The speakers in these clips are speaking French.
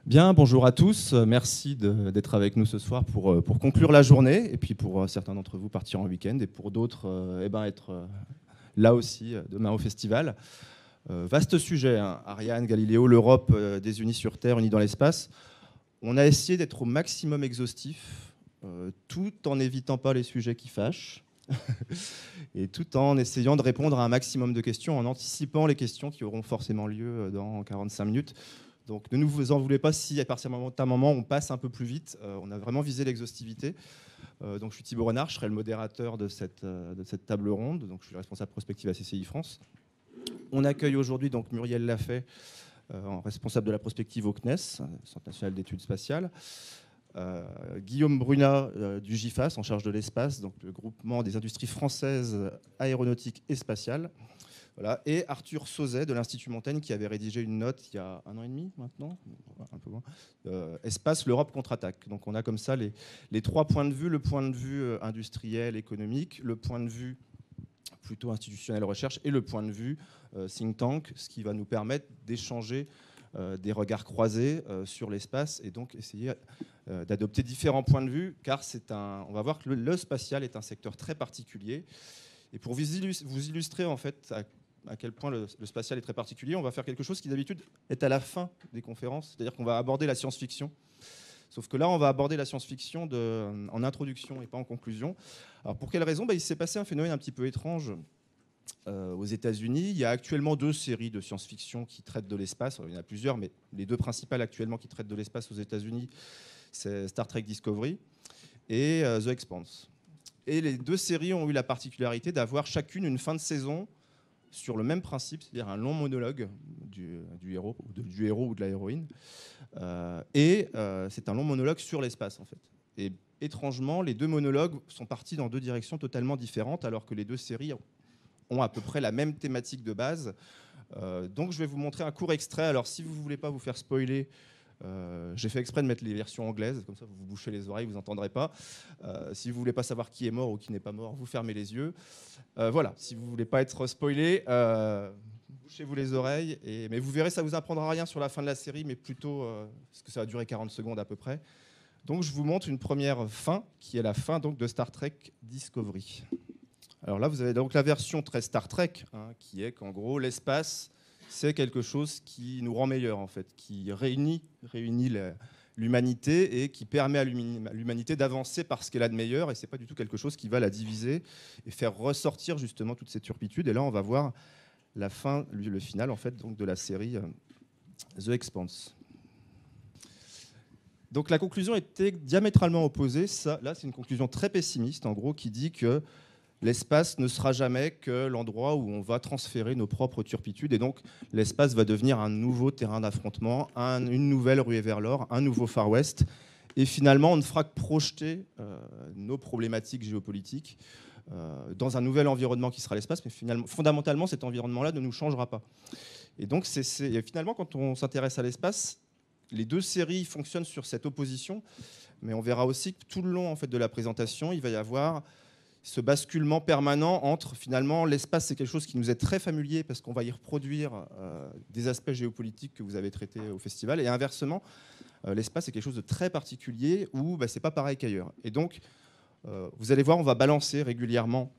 Bien, bonjour à tous. Merci d'être avec nous ce soir pour conclure la journée et puis pour certains d'entre vous partir en week-end et pour d'autres être là aussi demain au festival. Vaste sujet, hein. Ariane, Galiléo, l'Europe désunie sur Terre, unie dans l'espace. On a essayé d'être au maximum exhaustif, tout en n'évitant pas les sujets qui fâchent et tout en essayant de répondre à un maximum de questions, en anticipant les questions qui auront forcément lieu dans 45 minutes. Donc ne nous en voulez pas si à partir d'un moment on passe un peu plus vite. On a vraiment visé l'exhaustivité. Donc je suis Thibaut Renard, je serai le modérateur de cette table ronde. Donc je suis le responsable prospective à CCI France. On accueille aujourd'hui donc Muriel Lafay, responsable de la prospective au CNES, Centre national d'études spatiales. Guillaume Brunat du GIFAS, en charge de l'espace, donc le groupement des industries françaises aéronautiques et spatiales. Voilà. Et Arthur Sauzet de l'Institut Montaigne qui avait rédigé une note il y a 1 an et demi maintenant, un peu moins, Espace, l'Europe contre-attaque. Donc on a comme ça les 3 points de vue, le point de vue industriel, économique, le point de vue plutôt institutionnel recherche et le point de vue think tank, ce qui va nous permettre d'échanger des regards croisés sur l'espace et donc essayer d'adopter différents points de vue car on va voir que le spatial est un secteur très particulier. Et pour vous illustrer en fait à quel point le spatial est très particulier, on va faire quelque chose qui d'habitude est à la fin des conférences, c'est-à-dire qu'on va aborder la science-fiction. Sauf que là, on va aborder la science-fiction en introduction et pas en conclusion. Alors pour quelle raison ? Il s'est passé un phénomène un petit peu étrange aux États-Unis. Il y a actuellement 2 séries de science-fiction qui traitent de l'espace. Il y en a plusieurs, mais les 2 principales actuellement qui traitent de l'espace aux États-Unis, c'est Star Trek Discovery et The Expanse. Et les 2 séries ont eu la particularité d'avoir chacune une fin de saison sur le même principe, c'est-à-dire un long monologue du héros ou de la héroïne. C'est un long monologue sur l'espace, en fait. Et étrangement, les 2 monologues sont partis dans 2 directions totalement différentes, alors que les 2 séries ont à peu près la même thématique de base. Donc je vais vous montrer un court extrait. Alors si vous ne voulez pas vous faire spoiler, j'ai fait exprès de mettre les versions anglaises, comme ça vous vous bouchez les oreilles, vous n'entendrez pas. Si vous ne voulez pas savoir qui est mort ou qui n'est pas mort, vous fermez les yeux. Voilà, si vous ne voulez pas être spoilé, bouchez-vous les oreilles. Mais vous verrez, ça ne vous apprendra rien sur la fin de la série, mais plutôt, parce que ça va durer 40 secondes à peu près. Donc je vous montre une première fin, qui est la fin donc, de Star Trek Discovery. Alors là, vous avez donc la version très Star Trek, hein, qui est qu'en gros, l'espace, c'est quelque chose qui nous rend meilleurs, en fait, qui réunit l'humanité et qui permet à l'humanité d'avancer par ce qu'elle a de meilleur. Et ce n'est pas du tout quelque chose qui va la diviser et faire ressortir justement toute cette turpitude. Et là, on va voir la fin, le final, en fait, donc, de la série The Expanse. Donc la conclusion était diamétralement opposée. Là, c'est une conclusion très pessimiste, en gros, qui dit que l'espace ne sera jamais que l'endroit où on va transférer nos propres turpitudes. Et donc, l'espace va devenir un nouveau terrain d'affrontement, une nouvelle ruée vers l'or, un nouveau Far West. Et finalement, on ne fera que projeter nos problématiques géopolitiques dans un nouvel environnement qui sera l'espace. Mais fondamentalement, cet environnement-là ne nous changera pas. Et donc, finalement, quand on s'intéresse à l'espace, les 2 séries fonctionnent sur cette opposition. Mais on verra aussi que tout le long en fait, de la présentation, il va y avoir ce basculement permanent entre, finalement, l'espace, c'est quelque chose qui nous est très familier parce qu'on va y reproduire des aspects géopolitiques que vous avez traités au festival. Et inversement, l'espace, c'est quelque chose de très particulier où c'est pas pareil qu'ailleurs. Et donc, vous allez voir, on va balancer régulièrement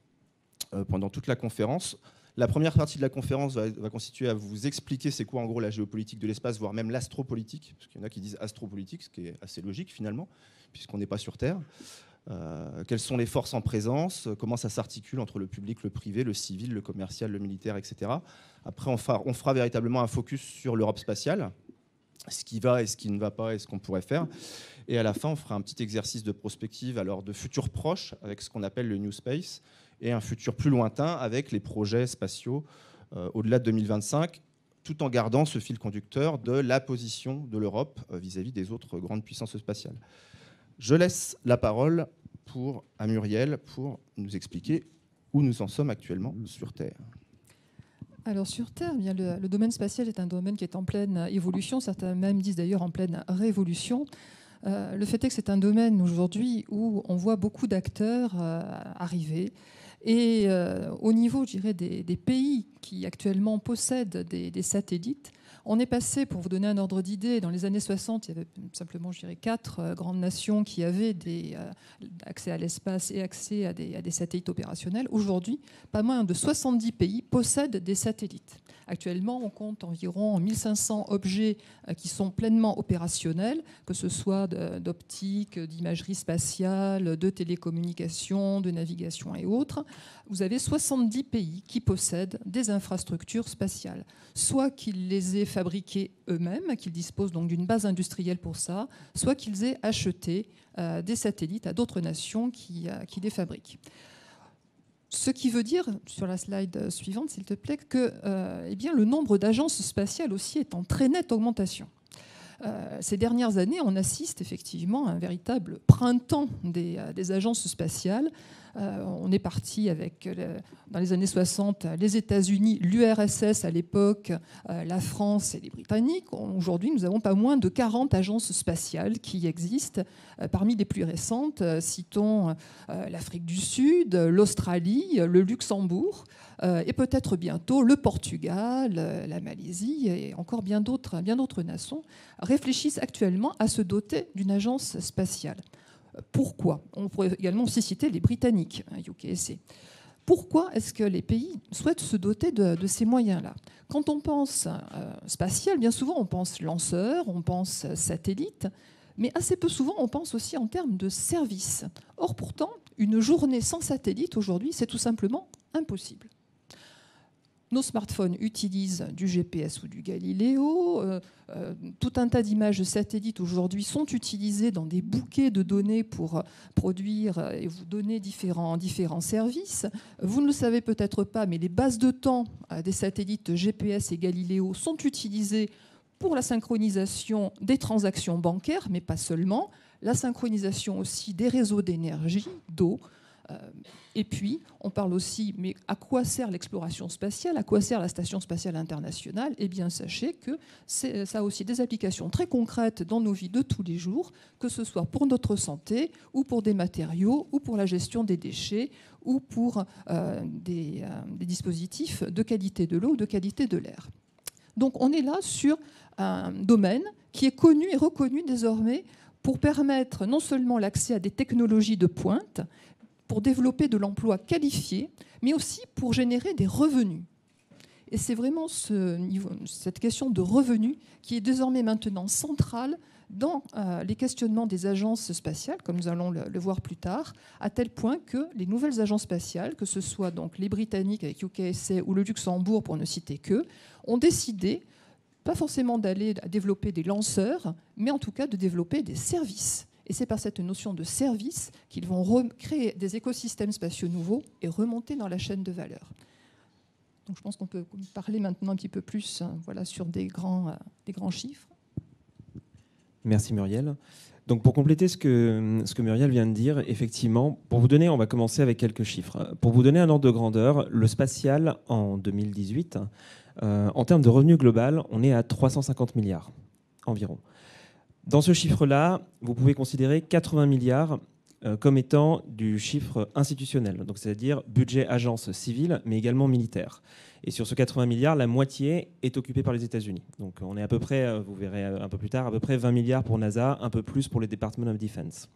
pendant toute la conférence. La première partie de la conférence va constituer à vous expliquer c'est quoi, en gros, la géopolitique de l'espace, voire même l'astropolitique, parce qu'il y en a qui disent astropolitique, ce qui est assez logique, finalement, puisqu'on n'est pas sur Terre. Quelles sont les forces en présence, comment ça s'articule entre le public, le privé, le civil, le commercial, le militaire, etc. Après, on fera véritablement un focus sur l'Europe spatiale, ce qui va et ce qui ne va pas et ce qu'on pourrait faire. Et à la fin, on fera un petit exercice de prospective, alors de futur proche, avec ce qu'on appelle le New Space, et un futur plus lointain avec les projets spatiaux au-delà de 2025, tout en gardant ce fil conducteur de la position de l'Europe vis-à-vis des autres grandes puissances spatiales. Je laisse la parole à Muriel pour nous expliquer où nous en sommes actuellement sur Terre. Alors sur Terre, bien, le domaine spatial est un domaine qui est en pleine évolution, certains même disent d'ailleurs en pleine révolution. Le fait est que c'est un domaine aujourd'hui où on voit beaucoup d'acteurs arriver. Et au niveau, je dirais, des pays qui actuellement possèdent des satellites, On est passé, pour vous donner un ordre d'idée, dans les années 60, il y avait simplement, je dirais, 4 grandes nations qui avaient accès à l'espace et accès à des satellites opérationnels. Aujourd'hui, pas moins de 70 pays possèdent des satellites. Actuellement, on compte environ 1500 objets qui sont pleinement opérationnels, que ce soit d'optique, d'imagerie spatiale, de télécommunications, de navigation et autres. Vous avez 70 pays qui possèdent des infrastructures spatiales, soit qu'ils les aient fabriquées eux-mêmes, qu'ils disposent donc d'une base industrielle pour ça, soit qu'ils aient acheté des satellites à d'autres nations qui les fabriquent. Ce qui veut dire, sur la slide suivante, s'il te plaît, que eh bien, le nombre d'agences spatiales aussi est en très nette augmentation. Ces dernières années, on assiste effectivement à un véritable printemps des agences spatiales. On est parti avec, dans les années 60, les États-Unis, l'URSS à l'époque, la France et les Britanniques. Aujourd'hui, nous avons pas moins de 40 agences spatiales qui existent. Parmi les plus récentes, citons l'Afrique du Sud, l'Australie, le Luxembourg, et peut-être bientôt le Portugal, la Malaisie et encore bien d'autres nations réfléchissent actuellement à se doter d'une agence spatiale. Pourquoi ? On pourrait également aussi citer les Britanniques, UKSC. Pourquoi est-ce que les pays souhaitent se doter de ces moyens-là ? Quand on pense spatial, bien souvent on pense lanceur, on pense satellite, mais assez peu souvent on pense aussi en termes de services. Or pourtant, une journée sans satellite aujourd'hui, c'est tout simplement impossible. Nos smartphones utilisent du GPS ou du Galileo. Tout un tas d'images satellites aujourd'hui sont utilisées dans des bouquets de données pour produire et vous donner différents services. Vous ne le savez peut-être pas, mais les bases de temps des satellites GPS et Galileo sont utilisées pour la synchronisation des transactions bancaires, mais pas seulement, la synchronisation aussi des réseaux d'énergie, d'eau. Et puis, on parle aussi, mais à quoi sert l'exploration spatiale ? À quoi sert la Station spatiale internationale ? Eh bien, sachez que ça a aussi des applications très concrètes dans nos vies de tous les jours, que ce soit pour notre santé, ou pour des matériaux, ou pour la gestion des déchets, ou pour des dispositifs de qualité de l'eau ou de qualité de l'air. Donc, on est là sur un domaine qui est connu et reconnu désormais pour permettre non seulement l'accès à des technologies de pointe, pour développer de l'emploi qualifié, mais aussi pour générer des revenus. Et c'est vraiment cette question de revenus qui est désormais maintenant centrale dans les questionnements des agences spatiales, comme nous allons le voir plus tard, à tel point que les nouvelles agences spatiales, que ce soit donc les Britanniques avec UKSA ou le Luxembourg, pour ne citer qu'eux, ont décidé, pas forcément d'aller développer des lanceurs, mais en tout cas de développer des services. Et c'est par cette notion de service qu'ils vont créer des écosystèmes spatiaux nouveaux et remonter dans la chaîne de valeur. Donc je pense qu'on peut parler maintenant un petit peu plus sur des grands chiffres. Merci Muriel. Donc pour compléter ce que Muriel vient de dire, effectivement, on va commencer avec quelques chiffres. Pour vous donner un ordre de grandeur, le spatial en 2018, en termes de revenu global, on est à 350 milliards environ. Dans ce chiffre-là, vous pouvez considérer 80 milliards comme étant du chiffre institutionnel, donc c'est-à-dire budget agence civile, mais également militaire. Et sur ce 80 milliards, la moitié est occupée par les États-Unis. Donc on est à peu près, vous verrez un peu plus tard, à peu près 20 milliards pour NASA, un peu plus pour les Department of Defense.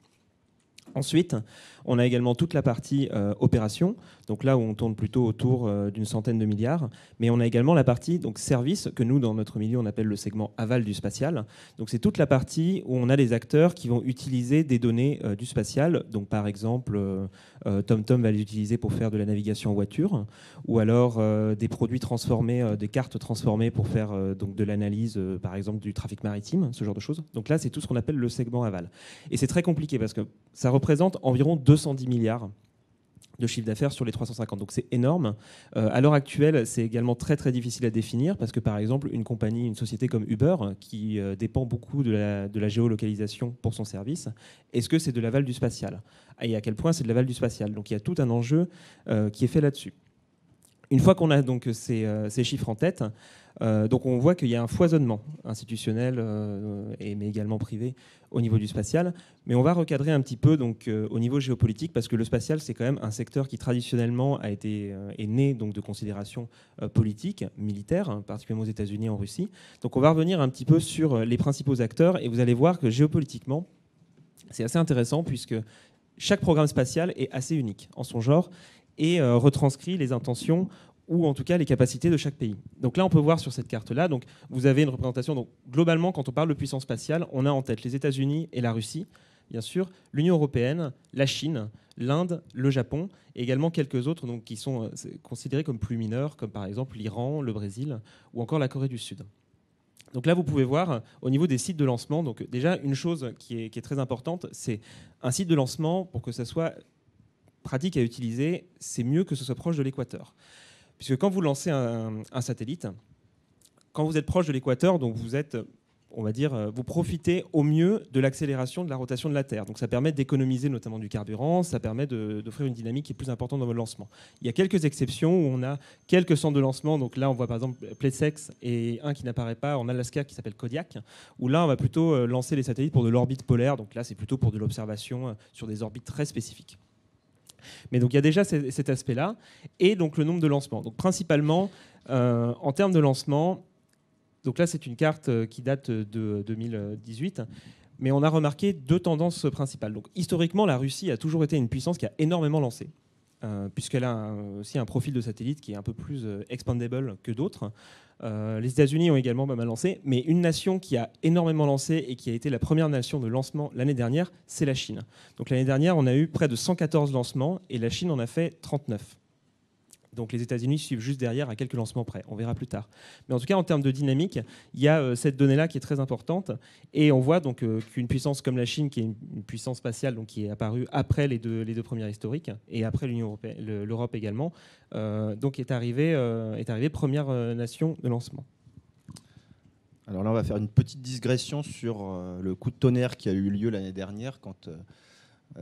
Ensuite, on a également toute la partie opération, donc là où on tourne plutôt autour d'une centaine de milliards, mais on a également la partie donc service que nous, dans notre milieu, on appelle le segment aval du spatial. Donc c'est toute la partie où on a les acteurs qui vont utiliser des données du spatial. Donc par exemple, TomTom va les utiliser pour faire de la navigation en voiture, ou alors des produits transformés, des cartes transformées pour faire donc de l'analyse, par exemple du trafic maritime, ce genre de choses. Donc là, c'est tout ce qu'on appelle le segment aval. Et c'est très compliqué parce que ça représente environ 210 milliards de chiffre d'affaires sur les 350. Donc c'est énorme. À l'heure actuelle, c'est également très très difficile à définir parce que par exemple, une société comme Uber, qui dépend beaucoup de la géolocalisation pour son service, est-ce que c'est de l'aval du spatial ? Et à quel point c'est de l'aval du spatial ? Donc il y a tout un enjeu qui est fait là-dessus. Une fois qu'on a donc ces chiffres en tête, donc on voit qu'il y a un foisonnement institutionnel mais également privé au niveau du spatial. Mais on va recadrer un petit peu donc, au niveau géopolitique, parce que le spatial, c'est quand même un secteur qui traditionnellement est né donc, de considérations politiques, militaires, hein, particulièrement aux États-Unis et en Russie. Donc on va revenir un petit peu sur les principaux acteurs, et vous allez voir que géopolitiquement, c'est assez intéressant, puisque chaque programme spatial est assez unique en son genre, et retranscrit les intentions ou en tout cas les capacités de chaque pays. Donc là, on peut voir sur cette carte-là, donc vous avez une représentation. Donc globalement, quand on parle de puissance spatiale, on a en tête les États-Unis et la Russie, bien sûr, l'Union européenne, la Chine, l'Inde, le Japon, et également quelques autres donc, qui sont considérés comme plus mineurs, comme par exemple l'Iran, le Brésil ou encore la Corée du Sud. Donc là, vous pouvez voir au niveau des sites de lancement, donc déjà une chose qui est très importante, c'est un site de lancement, pour que ça soit pratique à utiliser, c'est mieux que ce soit proche de l'équateur. Puisque quand vous lancez un satellite, quand vous êtes proche de l'équateur, donc vous êtes, on va dire, vous profitez au mieux de l'accélération de la rotation de la Terre. Donc ça permet d'économiser notamment du carburant, ça permet d'offrir une dynamique qui est plus importante dans votre lancement. Il y a quelques exceptions où on a quelques centres de lancement. Donc là, on voit par exemple Plesetsk et un qui n'apparaît pas en Alaska qui s'appelle Kodiak, où là, on va plutôt lancer les satellites pour de l'orbite polaire. Donc là, c'est plutôt pour de l'observation sur des orbites très spécifiques. Mais donc il y a déjà cet aspect-là, et donc le nombre de lancements. Donc principalement, en termes de lancement, donc là c'est une carte qui date de 2018, mais on a remarqué deux tendances principales. Donc historiquement, la Russie a toujours été une puissance qui a énormément lancé, puisqu'elle a aussi un profil de satellite qui est un peu plus expandable que d'autres. Les États-Unis ont également pas mal lancé, mais une nation qui a énormément lancé et qui a été la première nation de lancement l'année dernière, c'est la Chine. Donc l'année dernière, on a eu près de 114 lancements et la Chine en a fait 39. Donc les États-Unis suivent juste derrière à quelques lancements près. On verra plus tard. Mais en tout cas, en termes de dynamique, il y a cette donnée-là qui est très importante. Et on voit donc qu'une puissance comme la Chine, qui est une puissance spatiale, donc qui est apparue après les deux premières historiques et après l'Union européenne, l'Europe également, donc est arrivée première nation de lancement. Alors là, on va faire une petite digression sur le coup de tonnerre qui a eu lieu l'année dernière quand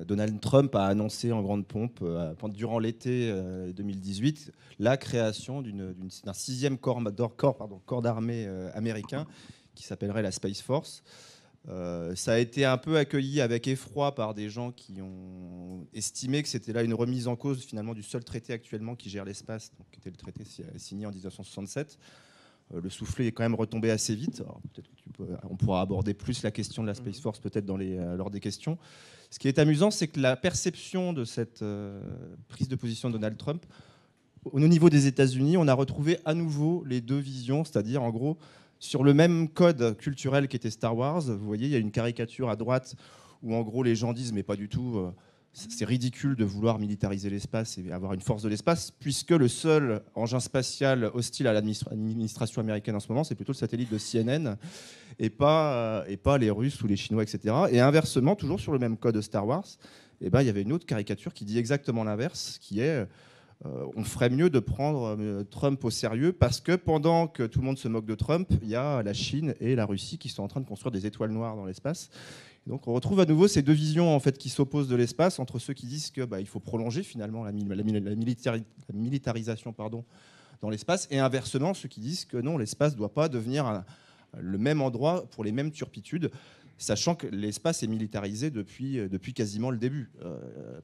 Donald Trump a annoncé en grande pompe, durant l'été 2018, la création d'un 6e corps d'armée américain qui s'appellerait la Space Force. Ça a été un peu accueilli avec effroi par des gens qui ont estimé que c'était là une remise en cause finalement du seul traité actuellement qui gère l'espace, donc, qui était le traité signé en 1967. Le soufflet est quand même retombé assez vite. Alors, peut-être que on pourra aborder plus la question de la Space Force peut-être lors des questions. Ce qui est amusant, c'est que la perception de cette prise de position de Donald Trump, au niveau des États-Unis, on a retrouvé à nouveau les deux visions, c'est-à-dire en gros sur le même code culturel qu'était Star Wars. Vous voyez, il y a une caricature à droite où en gros les gens disent mais pas du tout. C'est ridicule de vouloir militariser l'espace et avoir une force de l'espace, puisque le seul engin spatial hostile à l'administration américaine en ce moment, c'est plutôt le satellite de CNN, et pas les Russes ou les Chinois, etc. Et inversement, toujours sur le même code de Star Wars, il y avait une autre caricature qui dit exactement l'inverse, qui est on ferait mieux de prendre Trump au sérieux, parce que pendant que tout le monde se moque de Trump, il y a la Chine et la Russie qui sont en train de construire des étoiles noires dans l'espace. Donc on retrouve à nouveau ces deux visions en fait, qui s'opposent de l'espace, entre ceux qui disent qu'il faut prolonger finalement la militarisation dans l'espace, et inversement ceux qui disent que non, l'espace ne doit pas devenir le même endroit pour les mêmes turpitudes, sachant que l'espace est militarisé depuis quasiment le début.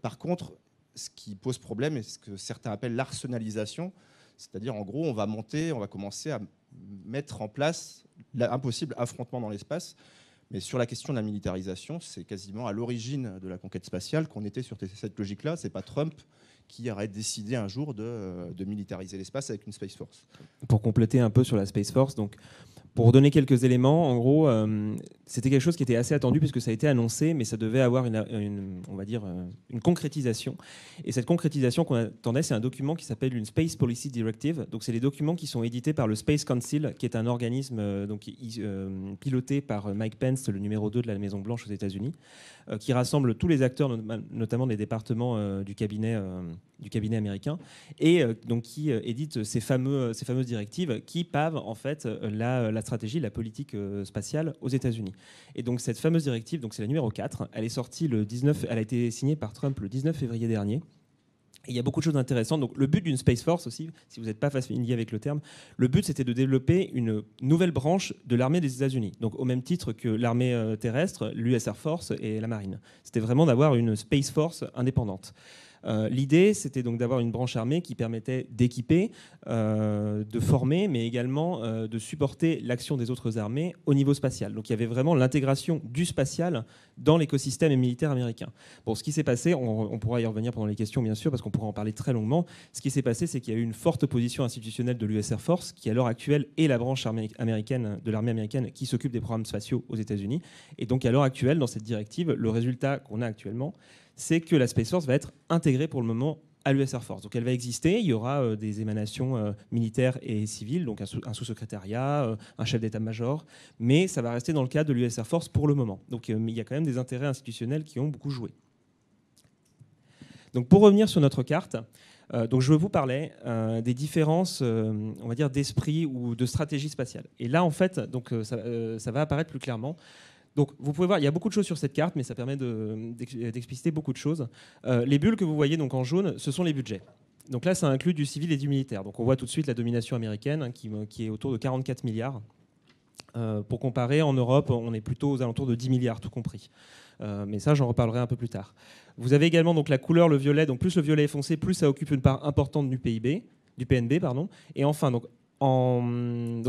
Par contre, ce qui pose problème est ce que certains appellent l'arsenalisation, c'est-à-dire en gros on va commencer à mettre en place un possible affrontement dans l'espace. Mais sur la question de la militarisation, c'est quasiment à l'origine de la conquête spatiale qu'on était sur cette logique-là. Ce n'est pas Trump qui aurait décidé un jour de militariser l'espace avec une Space Force. Pour compléter un peu sur la Space Force, donc, pour donner quelques éléments, en gros, c'était quelque chose qui était assez attendu puisque ça a été annoncé, mais ça devait avoir on va dire, une concrétisation. Et cette concrétisation qu'on attendait, c'est un document qui s'appelle une Space Policy Directive. Donc, c'est les documents qui sont édités par le Space Council, qui est un organisme piloté par Mike Pence, le numéro 2 de la Maison-Blanche aux États-Unis, qui rassemble tous les acteurs, notamment des départements du cabinet américain, et donc qui édite ces fameuses directives qui pavent en fait la stratégie, la politique spatiale aux États-Unis. Et donc cette fameuse directive, donc c'est la numéro 4, elle est sortie elle a été signée par Trump le 19 février dernier. Et il y a beaucoup de choses intéressantes. Donc, le but d'une Space Force aussi, si vous n'êtes pas familier avec le terme, le but c'était de développer une nouvelle branche de l'armée des États-Unis. Donc, au même titre que l'armée terrestre, l'US Air Force et la Marine. C'était vraiment d'avoir une Space Force indépendante. L'idée, c'était donc d'avoir une branche armée qui permettait d'équiper, de former, mais également de supporter l'action des autres armées au niveau spatial. Donc il y avait vraiment l'intégration du spatial dans l'écosystème militaire américain. Bon, ce qui s'est passé, on pourra y revenir pendant les questions bien sûr, parce qu'on pourra en parler très longuement. Ce qui s'est passé, c'est qu'il y a eu une forte position institutionnelle de l'US Air Force, qui à l'heure actuelle est la branche américaine de l'armée américaine qui s'occupe des programmes spatiaux aux États-Unis. Et donc à l'heure actuelle, dans cette directive, le résultat qu'on a actuellement, c'est que la Space Force va être intégrée pour le moment à l'US Air Force. Donc elle va exister, il y aura des émanations militaires et civiles, donc un sous-secrétariat, un chef d'état-major, mais ça va rester dans le cadre de l'US Air Force pour le moment. Donc il y a quand même des intérêts institutionnels qui ont beaucoup joué. Donc pour revenir sur notre carte, donc je vous parlais des différences, on va dire, d'esprit ou de stratégie spatiale. Et là, en fait, donc, ça va apparaître plus clairement. Donc, vous pouvez voir, il y a beaucoup de choses sur cette carte, mais ça permet d'expliciter beaucoup de choses. Les bulles que vous voyez donc en jaune, ce sont les budgets. Donc là, ça inclut du civil et du militaire. Donc on voit tout de suite la domination américaine hein, qui est autour de 44 milliards. Pour comparer, en Europe, on est plutôt aux alentours de 10 milliards, tout compris. Mais ça, j'en reparlerai un peu plus tard. Vous avez également donc, la couleur, le violet. Donc plus le violet est foncé, plus ça occupe une part importante du PNB. Pardon. Et enfin, donc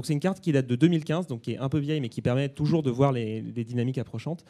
c'est une carte qui date de 2015, donc qui est un peu vieille, mais qui permet toujours de voir les dynamiques approchantes.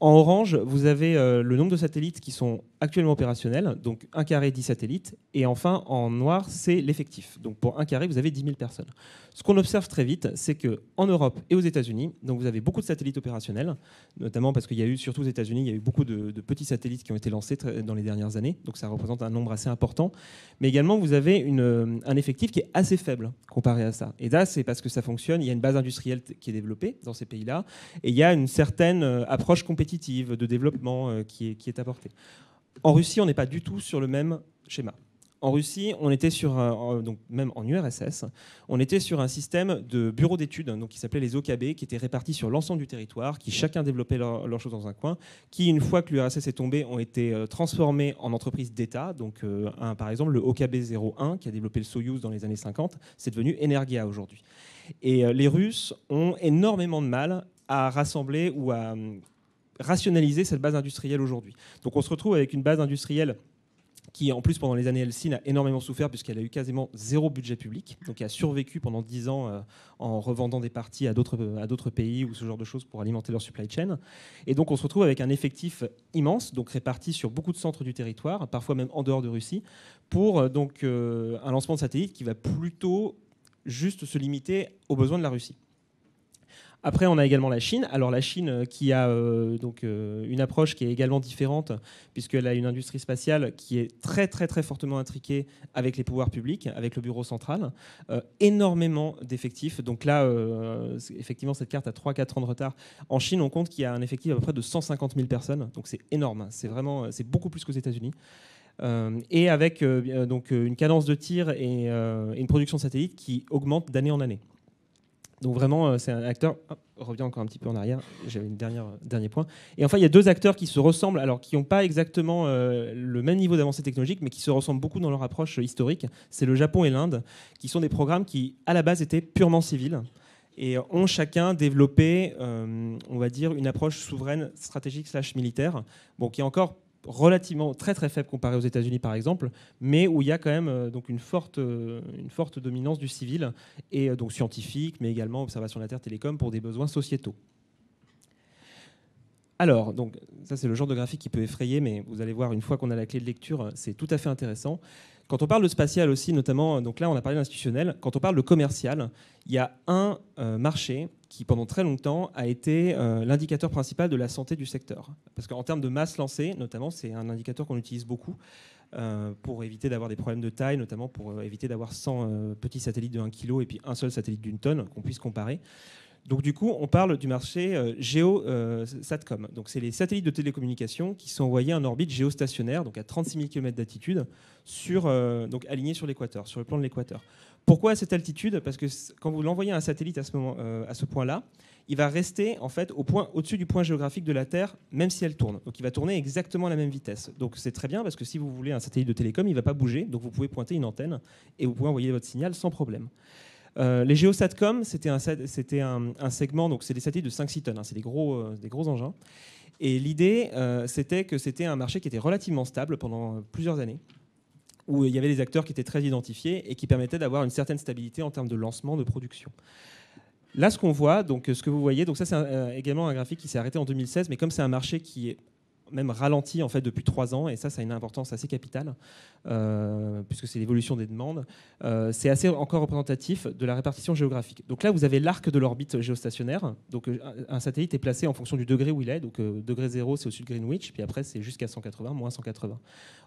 En orange, vous avez le nombre de satellites qui sont actuellement opérationnels, donc 1 carré 10 satellites. Et enfin, en noir, c'est l'effectif. Donc pour 1 carré, vous avez 10 000 personnes. Ce qu'on observe très vite, c'est qu'en Europe et aux États-Unis, donc vous avez beaucoup de satellites opérationnels, notamment parce qu'il y a eu, surtout aux États-Unis, il y a eu beaucoup de petits satellites qui ont été lancés dans les dernières années. Donc ça représente un nombre assez important. Mais également, vous avez un effectif qui est assez faible comparé à ça. Et là, c'est parce que ça fonctionne. Il y a une base industrielle qui est développée dans ces pays-là. Et il y a une certaine approche compétitive de développement qui est apportée. En Russie, on n'est pas du tout sur le même schéma. En Russie, on était sur, donc même en URSS, on était sur un système de bureaux d'études donc qui s'appelait les OKB, qui étaient répartis sur l'ensemble du territoire, qui chacun développait leurs choses dans un coin, qui, une fois que l'URSS est tombée, ont été transformés en entreprises d'État. Donc, par exemple, le OKB 01, qui a développé le Soyouz dans les années 50, c'est devenu Energia aujourd'hui. Et les Russes ont énormément de mal à rassembler ou à rationaliser cette base industrielle aujourd'hui. Donc, on se retrouve avec une base industrielle qui, en plus, pendant les années Helsinki, a énormément souffert puisqu'elle a eu quasiment zéro budget public, donc elle a survécu pendant 10 ans en revendant des parties à d'autres pays ou ce genre de choses pour alimenter leur supply chain. Et donc on se retrouve avec un effectif immense, donc réparti sur beaucoup de centres du territoire, parfois même en dehors de Russie, pour un lancement de satellite qui va plutôt juste se limiter aux besoins de la Russie. Après, on a également la Chine. Alors la Chine qui a une approche qui est également différente puisqu'elle a une industrie spatiale qui est très très très fortement intriquée avec les pouvoirs publics, avec le bureau central, énormément d'effectifs. Donc là, effectivement, cette carte a 3-4 ans de retard. En Chine, on compte qu'il y a un effectif à peu près de 150 000 personnes. Donc c'est énorme. C'est beaucoup plus qu'aux États-Unis. Et avec donc une cadence de tir et une production de satellites qui augmente d'année en année. Donc vraiment, c'est un acteur... On revient encore un petit peu en arrière, j'avais dernier point. Et enfin, il y a deux acteurs qui se ressemblent, alors qui n'ont pas exactement le même niveau d'avancée technologique, mais qui se ressemblent beaucoup dans leur approche historique. C'est le Japon et l'Inde, qui sont des programmes qui, à la base, étaient purement civils et ont chacun développé, on va dire, une approche souveraine, stratégique / militaire, bon, qui est encore relativement très très faible comparé aux États-Unis par exemple, mais où il y a quand même donc une forte dominance du civil et donc scientifique, mais également observation de la Terre, télécom pour des besoins sociétaux. Alors, donc ça c'est le genre de graphique qui peut effrayer, mais vous allez voir une fois qu'on a la clé de lecture, c'est tout à fait intéressant. Quand on parle de spatial aussi, notamment, donc là on a parlé d'institutionnel, quand on parle de commercial, il y a un marché qui pendant très longtemps a été l'indicateur principal de la santé du secteur. Parce qu'en termes de masse lancée, notamment, c'est un indicateur qu'on utilise beaucoup pour éviter d'avoir des problèmes de taille, notamment pour éviter d'avoir 100 petits satellites de 1 kg et puis un seul satellite d'une tonne qu'on puisse comparer. Donc du coup, on parle du marché GEO-SATCOM. Donc c'est les satellites de télécommunication qui sont envoyés en orbite géostationnaire, donc à 36 000 km d'altitude, donc alignés sur l'équateur, sur le plan de l'équateur. Pourquoi à cette altitude? Parce que quand vous l'envoyez à un satellite à ce point-là, il va rester en fait au-dessus du point géographique de la Terre, même si elle tourne. Donc il va tourner exactement à la même vitesse. Donc c'est très bien parce que si vous voulez un satellite de télécom, il ne va pas bouger. Donc vous pouvez pointer une antenne et vous pouvez envoyer votre signal sans problème. Les GeoSatcom, c'était un segment, donc c'est des satellites de 5-6 tonnes, hein, c'est des gros engins. Et l'idée, c'était que c'était un marché qui était relativement stable pendant plusieurs années, où il y avait des acteurs qui étaient très identifiés et qui permettaient d'avoir une certaine stabilité en termes de lancement, de production. Là, ce qu'on voit, donc ce que vous voyez, donc ça c'est également un graphique qui s'est arrêté en 2016, mais comme c'est un marché qui est même ralenti en fait depuis 3 ans, et ça a une importance assez capitale, puisque c'est l'évolution des demandes, c'est assez encore représentatif de la répartition géographique. Donc là, vous avez l'arc de l'orbite géostationnaire. Donc un satellite est placé en fonction du degré où il est. Donc degré 0, c'est au-dessus de Greenwich, puis après c'est jusqu'à 180, moins 180.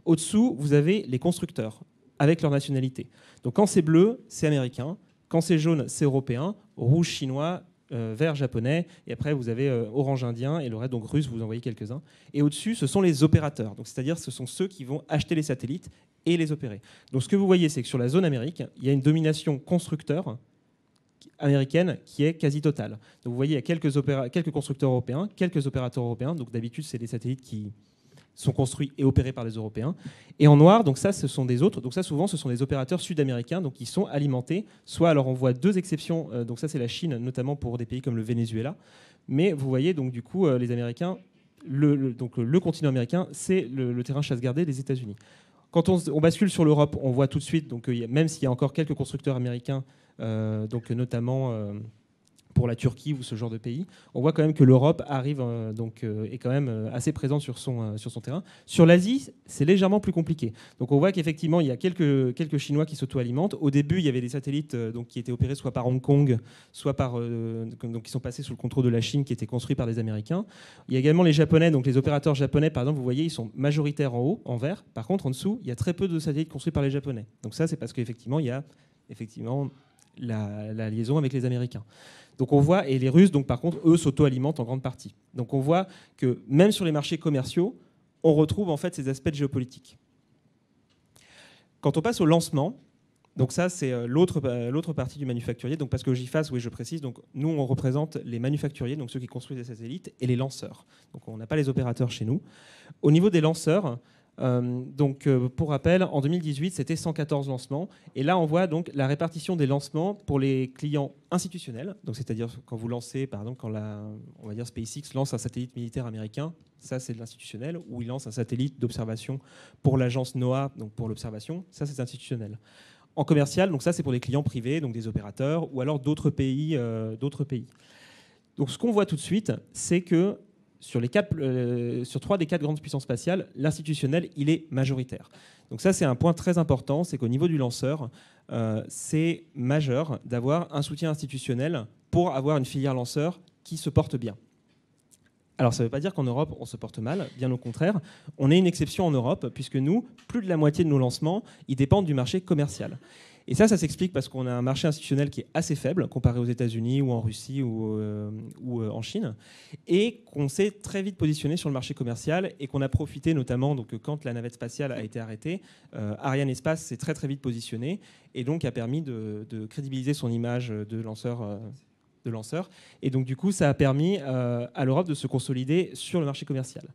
Au-dessous, vous avez les constructeurs, avec leur nationalité. Donc quand c'est bleu, c'est américain. Quand c'est jaune, c'est européen, rouge chinois, vert japonais, et après vous avez orange indien, et le reste, donc russe, vous en voyez quelques-uns. Et au-dessus, ce sont les opérateurs, donc c'est-à-dire ce sont ceux qui vont acheter les satellites et les opérer. Donc ce que vous voyez, c'est que sur la zone Amérique, il y a une domination constructeur américaine qui est quasi totale. Donc vous voyez, il y a quelques constructeurs européens, quelques opérateurs européens, donc d'habitude c'est des satellites qui sont construits et opérés par les Européens. Et en noir, donc ça, ce sont des autres. Donc ça, souvent, ce sont des opérateurs sud-américains, donc qui sont alimentés. Soit, alors on voit 2 exceptions. Donc ça, c'est la Chine, notamment pour des pays comme le Venezuela. Mais vous voyez, donc du coup, les Américains, le continent américain, c'est le terrain chasse gardée des États-Unis. Quand on bascule sur l'Europe, on voit tout de suite, donc même s'il y a encore quelques constructeurs américains, donc notamment pour la Turquie ou ce genre de pays, on voit quand même que l'Europe arrive est quand même assez présente sur son terrain. Sur l'Asie, c'est légèrement plus compliqué. Donc on voit qu'effectivement, il y a quelques Chinois qui s'auto-alimentent. Au début, il y avait des satellites qui étaient opérés soit par Hong Kong, soit qui sont passés sous le contrôle de la Chine, qui étaient construits par des Américains. Il y a également les Japonais, donc les opérateurs japonais, par exemple, vous voyez, ils sont majoritaires en haut, en vert. Par contre, en dessous, il y a très peu de satellites construits par les Japonais. Donc ça, c'est parce qu'effectivement, il y a la liaison avec les Américains. Donc on voit, et les Russes, donc par contre, eux s'auto-alimentent en grande partie. Donc on voit que même sur les marchés commerciaux, on retrouve en fait ces aspects de géopolitique. Quand on passe au lancement, donc ça c'est l'autre partie du manufacturier. Donc parce que GIFAS, oui je précise, donc nous on représente les manufacturiers, donc ceux qui construisent des satellites, et les lanceurs. Donc on n'a pas les opérateurs chez nous. Au niveau des lanceurs, pour rappel, en 2018, c'était 114 lancements. Et là, on voit donc la répartition des lancements pour les clients institutionnels. Donc, c'est-à-dire quand vous lancez, par exemple, on va dire SpaceX lance un satellite militaire américain, ça c'est de l'institutionnel, ou il lance un satellite d'observation pour l'agence NOAA, donc pour l'observation, ça c'est institutionnel. En commercial, donc ça c'est pour des clients privés, donc des opérateurs, ou alors d'autres pays. Donc, ce qu'on voit tout de suite, c'est que sur 3 des 4 grandes puissances spatiales, l'institutionnel, il est majoritaire. Donc ça, c'est un point très important, c'est qu'au niveau du lanceur, c'est majeur d'avoir un soutien institutionnel pour avoir une filière lanceur qui se porte bien. Alors ça ne veut pas dire qu'en Europe, on se porte mal, bien au contraire. On est une exception en Europe, puisque nous, plus de la moitié de nos lancements, ils dépendent du marché commercial. Et ça s'explique parce qu'on a un marché institutionnel qui est assez faible comparé aux États-Unis ou en Russie ou en Chine, et qu'on s'est très vite positionné sur le marché commercial et qu'on a profité notamment donc, quand la navette spatiale a été arrêtée, Ariane Espace s'est très très vite positionné et donc a permis de crédibiliser son image de lanceur. Et donc du coup, ça a permis à l'Europe de se consolider sur le marché commercial.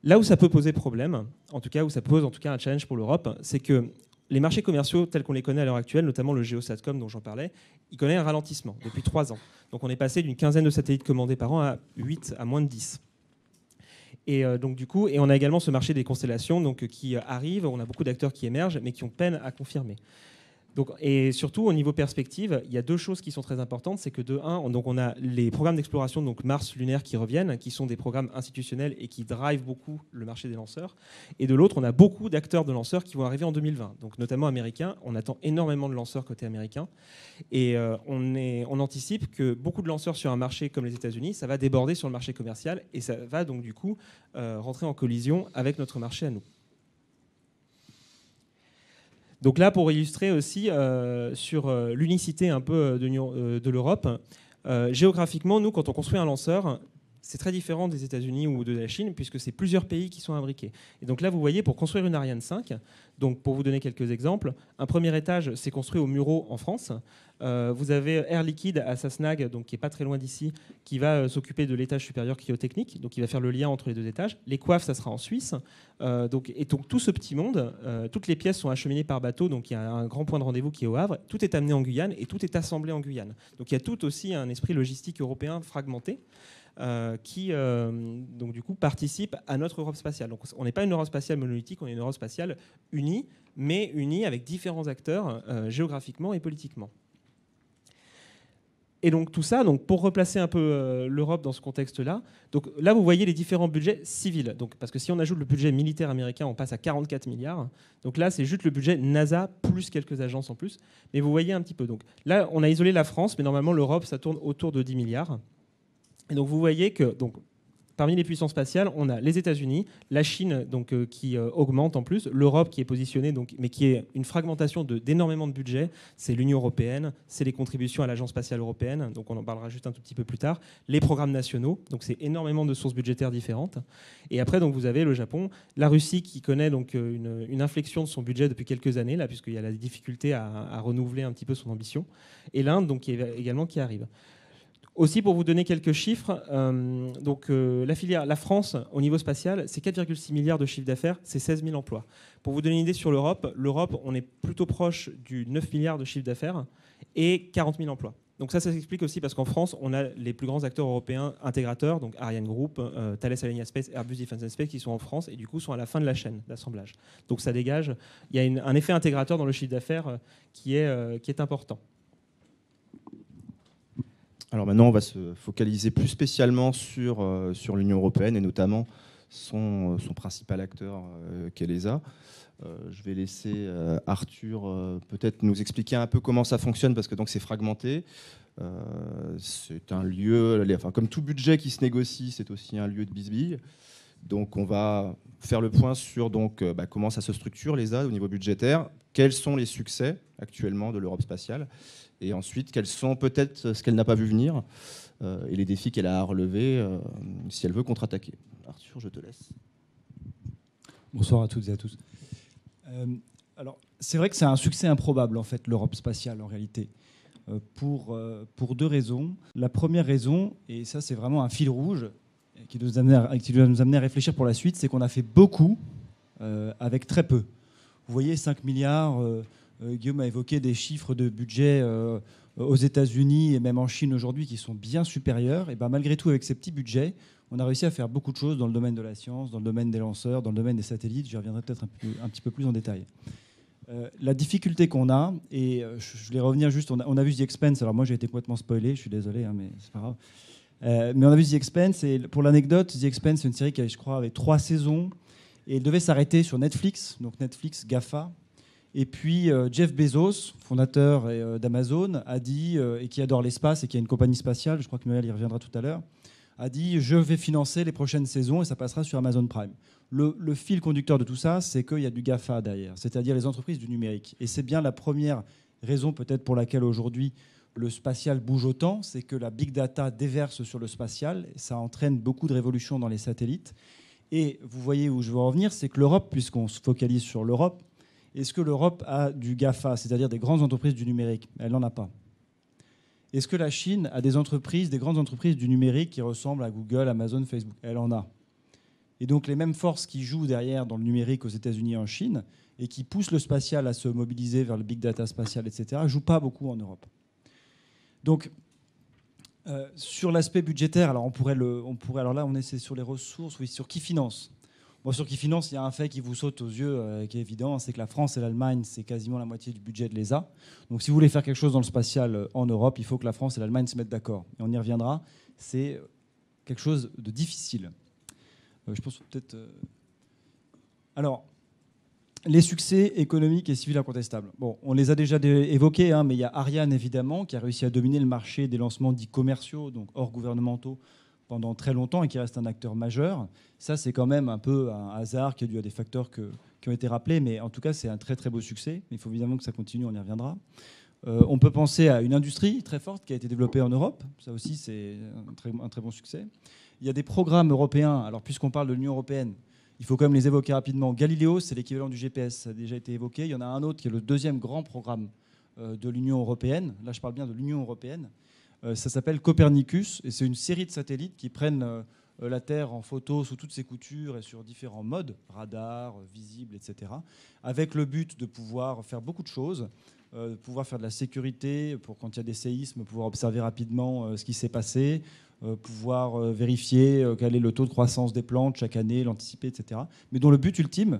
Là où ça peut poser problème, en tout cas où ça pose en tout cas un challenge pour l'Europe, c'est que les marchés commerciaux tels qu'on les connaît à l'heure actuelle, notamment le GeoSatcom dont j'en parlais, il connaît un ralentissement depuis 3 ans. Donc on est passé d'une quinzaine de satellites commandés par an à 8 à moins de 10. Et donc du coup, et on a également ce marché des constellations donc, qui arrive, on a beaucoup d'acteurs qui émergent mais qui ont peine à confirmer. Donc, et surtout, au niveau perspective, il y a 2 choses qui sont très importantes. C'est que de 1, donc on a les programmes d'exploration, donc Mars lunaire, qui reviennent, qui sont des programmes institutionnels et qui drivent beaucoup le marché des lanceurs. Et de l'autre, on a beaucoup d'acteurs de lanceurs qui vont arriver en 2020, donc notamment américains. On attend énormément de lanceurs côté américain. Et on anticipe que beaucoup de lanceurs sur un marché comme les États-Unis, ça va déborder sur le marché commercial et ça va donc du coup rentrer en collision avec notre marché à nous. Donc là, pour illustrer aussi sur l'unicité un peu de l'Europe, géographiquement, nous, quand on construit un lanceur, c'est très différent des États-Unis ou de la Chine, puisque c'est plusieurs pays qui sont imbriqués. Et donc là, vous voyez, pour construire une Ariane 5, donc pour vous donner quelques exemples, un premier étage, c'est construit au Mureau en France. Vous avez Air Liquide à Sassenag, donc qui n'est pas très loin d'ici, qui va s'occuper de l'étage supérieur cryotechnique, donc il va faire le lien entre les deux étages. Les coiffes, ça sera en Suisse. Et donc tout ce petit monde, toutes les pièces sont acheminées par bateau, donc il y a un grand point de rendez-vous qui est au Havre. Tout est amené en Guyane et tout est assemblé en Guyane. Donc il y a tout aussi un esprit logistique européen fragmenté. Qui donc du coup participe à notre Europe spatiale. Donc on n'est pas une Europe spatiale monolithique, on est une Europe spatiale unie, mais unie avec différents acteurs géographiquement et politiquement. Et donc tout ça, donc pour replacer un peu l'Europe dans ce contexte-là, donc là vous voyez les différents budgets civils. Donc, parce que si on ajoute le budget militaire américain, on passe à 44 milliards. Donc là c'est juste le budget NASA plus quelques agences en plus. Mais vous voyez un petit peu. Donc là on a isolé la France, mais normalement l'Europe ça tourne autour de 10 milliards. Et donc vous voyez que donc, parmi les puissances spatiales, on a les États-Unis, la Chine donc, qui augmente en plus, l'Europe qui est positionnée, donc, mais qui est une fragmentation d'énormément de budgets, c'est l'Union européenne, c'est les contributions à l'Agence spatiale européenne, donc on en parlera juste un tout petit peu plus tard, les programmes nationaux, donc c'est énormément de sources budgétaires différentes. Et après donc, vous avez le Japon, la Russie qui connaît donc, une inflexion de son budget depuis quelques années, là, puisqu'il y a la difficulté à renouveler un petit peu son ambition, et l'Inde donc, également qui arrive. Aussi, pour vous donner quelques chiffres, la France, au niveau spatial, c'est 4,6 milliards de chiffre d'affaires, c'est 16 000 emplois. Pour vous donner une idée sur l'Europe, on est plutôt proche du 9 milliards de chiffre d'affaires et 40 000 emplois. Donc ça s'explique aussi parce qu'en France, on a les plus grands acteurs européens intégrateurs, donc Ariane Group, Thales Alenia Space, Airbus Defence and Space, qui sont en France et du coup sont à la fin de la chaîne d'assemblage. Donc ça dégage, il y a un effet intégrateur dans le chiffre d'affaires qui est important. Alors maintenant, on va se focaliser plus spécialement sur l'Union européenne et notamment son principal acteur qu'est l'ESA. Je vais laisser Arthur peut-être nous expliquer un peu comment ça fonctionne parce que donc c'est fragmenté. C'est un lieu, comme tout budget qui se négocie, c'est aussi un lieu de bisbille. Donc on va faire le point sur comment ça se structure l'ESA au niveau budgétaire, quels sont les succès actuellement de l'Europe spatiale. Et ensuite, quels sont peut-être ce qu'elle n'a pas vu venir et les défis qu'elle a à relever si elle veut contre-attaquer. Arthur, je te laisse. Bonsoir à toutes et à tous. Alors, c'est vrai que c'est un succès improbable, en fait, l'Europe spatiale, en réalité, pour deux raisons. La première raison, et ça c'est vraiment un fil rouge qui doit nous amener à réfléchir pour la suite, c'est qu'on a fait beaucoup avec très peu. Vous voyez, 5 milliards... Guillaume a évoqué des chiffres de budget aux États-Unis et même en Chine aujourd'hui qui sont bien supérieurs. Et ben malgré tout, avec ces petits budgets, on a réussi à faire beaucoup de choses dans le domaine de la science, dans le domaine des lanceurs, dans le domaine des satellites. J'y reviendrai peut-être un petit peu plus en détail. La difficulté qu'on a, et je voulais revenir juste, on a vu The Expanse. Alors moi, j'ai été complètement spoilé, je suis désolé, hein, mais c'est pas grave. Mais on a vu The Expanse, et pour l'anecdote, The Expanse, c'est une série qui, je crois, avait 3 saisons, et elle devait s'arrêter sur Netflix, donc Netflix GAFA. Et puis Jeff Bezos, fondateur d'Amazon, a dit, et qui adore l'espace et qui a une compagnie spatiale, je crois que Muriel y reviendra tout à l'heure, a dit « je vais financer les prochaines saisons et ça passera sur Amazon Prime ». Le fil conducteur de tout ça, c'est qu'il y a du GAFA derrière, c'est-à-dire les entreprises du numérique. Et c'est bien la première raison peut-être pour laquelle aujourd'hui le spatial bouge autant, c'est que la big data déverse sur le spatial, et ça entraîne beaucoup de révolutions dans les satellites. Et vous voyez où je veux en venir, c'est que l'Europe, puisqu'on se focalise sur l'Europe, est-ce que l'Europe a du GAFA, c'est-à-dire des grandes entreprises du numérique? Elle n'en a pas. Est-ce que la Chine a des grandes entreprises du numérique qui ressemblent à Google, Amazon, Facebook? Elle en a. Et donc les mêmes forces qui jouent derrière dans le numérique aux États-Unis et en Chine et qui poussent le spatial à se mobiliser vers le big data spatial, etc., ne jouent pas beaucoup en Europe. Donc sur l'aspect budgétaire, alors on pourrait alors là c'est sur les ressources, oui, sur qui finance. Bon, sur qui finance, il y a un fait qui vous saute aux yeux, qui est évident, c'est que la France et l'Allemagne, c'est quasiment la moitié du budget de l'ESA. Donc si vous voulez faire quelque chose dans le spatial en Europe, il faut que la France et l'Allemagne se mettent d'accord. Et on y reviendra, c'est quelque chose de difficile. Je pense peut-être... Alors, les succès économiques et civils incontestables. Bon, on les a déjà évoqués, hein, mais il y a Ariane, évidemment, qui a réussi à dominer le marché des lancements dits commerciaux, donc hors gouvernementaux, pendant très longtemps et qui reste un acteur majeur. Ça, c'est quand même un peu un hasard qui est dû à des facteurs qui ont été rappelés, mais en tout cas, c'est un très très beau succès. Il faut évidemment que ça continue, on y reviendra. On peut penser à une industrie très forte qui a été développée en Europe. Ça aussi, c'est un très bon succès. Il y a des programmes européens. Alors, puisqu'on parle de l'Union européenne, il faut quand même les évoquer rapidement. Galileo, c'est l'équivalent du GPS. Ça a déjà été évoqué. Il y en a un autre qui est le deuxième grand programme de l'Union européenne. Là, je parle bien de l'Union européenne. Ça s'appelle Copernicus. Et c'est une série de satellites qui prennent la Terre en photo sous toutes ses coutures et sur différents modes, radar, visible, etc. Avec le but de pouvoir faire beaucoup de choses. Pouvoir faire de la sécurité pour quand il y a des séismes, pouvoir observer rapidement ce qui s'est passé, pouvoir vérifier quel est le taux de croissance des plantes chaque année, l'anticiper, etc. Mais dont le but ultime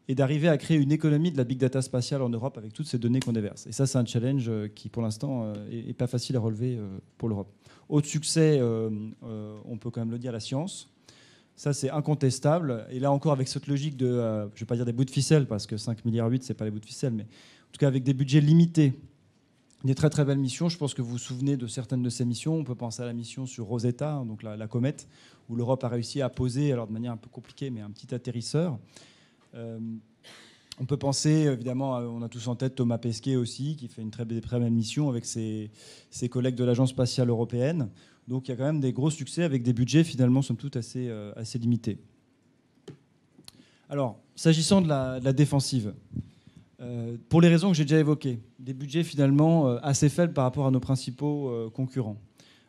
est d'arriver à créer une économie de la big data spatiale en Europe avec toutes ces données qu'on déverse. Et ça, c'est un challenge qui, pour l'instant, n'est pas facile à relever pour l'Europe. Autre succès, on peut quand même le dire, la science. Ça, c'est incontestable. Et là encore, avec cette logique de, je ne vais pas dire des bouts de ficelle, parce que 5,8 milliards, ce n'est pas les bouts de ficelle, mais en tout cas avec des budgets limités, des très très belles missions. Je pense que vous vous souvenez de certaines de ces missions. On peut penser à la mission sur Rosetta, donc la comète, où l'Europe a réussi à poser, alors de manière un peu compliquée, mais un petit atterrisseur. On peut penser, évidemment, on a tous en tête Thomas Pesquet aussi, qui fait une très belle mission avec ses collègues de l'Agence spatiale européenne. Donc il y a quand même des gros succès avec des budgets finalement, somme toute, assez limités. Alors, s'agissant de la défensive, pour les raisons que j'ai déjà évoquées, des budgets finalement assez faibles par rapport à nos principaux concurrents.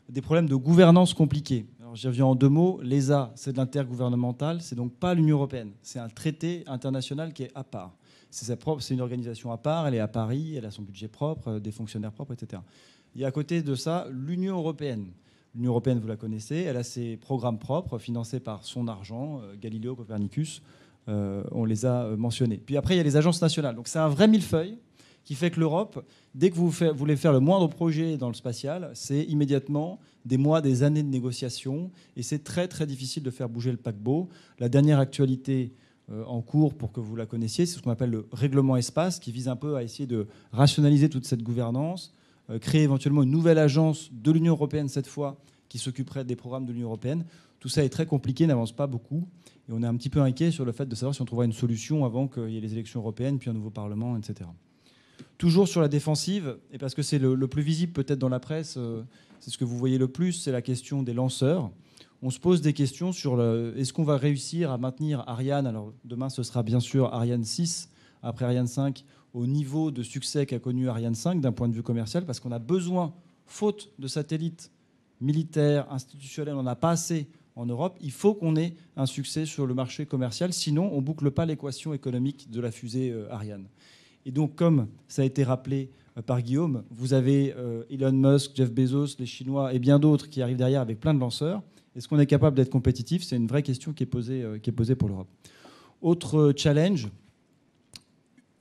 Des problèmes de gouvernance compliqués. Alors j'y reviens en 2 mots. L'ESA, c'est de l'intergouvernemental, c'est donc pas l'Union européenne. C'est un traité international qui est à part. C'est une organisation à part, elle est à Paris, elle a son budget propre, des fonctionnaires propres, etc. Il y a à côté de ça l'Union européenne. L'Union européenne, vous la connaissez, elle a ses programmes propres financés par son argent, Galileo, Copernicus. On les a mentionnés. Puis après, il y a les agences nationales. Donc c'est un vrai millefeuille qui fait que l'Europe, dès que vous voulez faire le moindre projet dans le spatial, c'est immédiatement des mois, des années de négociations. Et c'est très, très difficile de faire bouger le paquebot. La dernière actualité en cours, pour que vous la connaissiez, c'est ce qu'on appelle le règlement espace, qui vise un peu à essayer de rationaliser toute cette gouvernance, créer éventuellement une nouvelle agence de l'Union européenne cette fois, qui s'occuperait des programmes de l'Union européenne. Tout ça est très compliqué, n'avance pas beaucoup. Et on est un petit peu inquiet sur le fait de savoir si on trouvera une solution avant qu'il y ait les élections européennes, puis un nouveau Parlement, etc. Toujours sur la défensive, et parce que c'est le plus visible peut-être dans la presse, c'est ce que vous voyez le plus, c'est la question des lanceurs. On se pose des questions sur est-ce qu'on va réussir à maintenir Ariane, alors demain ce sera bien sûr Ariane 6, après Ariane 5, au niveau de succès qu'a connu Ariane 5 d'un point de vue commercial, parce qu'on a besoin, faute de satellites militaires, institutionnels, on n'a pas assez en Europe, il faut qu'on ait un succès sur le marché commercial, sinon on ne boucle pas l'équation économique de la fusée Ariane. Et donc, comme ça a été rappelé par Guillaume, vous avez Elon Musk, Jeff Bezos, les Chinois et bien d'autres qui arrivent derrière avec plein de lanceurs. Est-ce qu'on est capable d'être compétitif? C'est une vraie question qui est posée pour l'Europe. Autre challenge,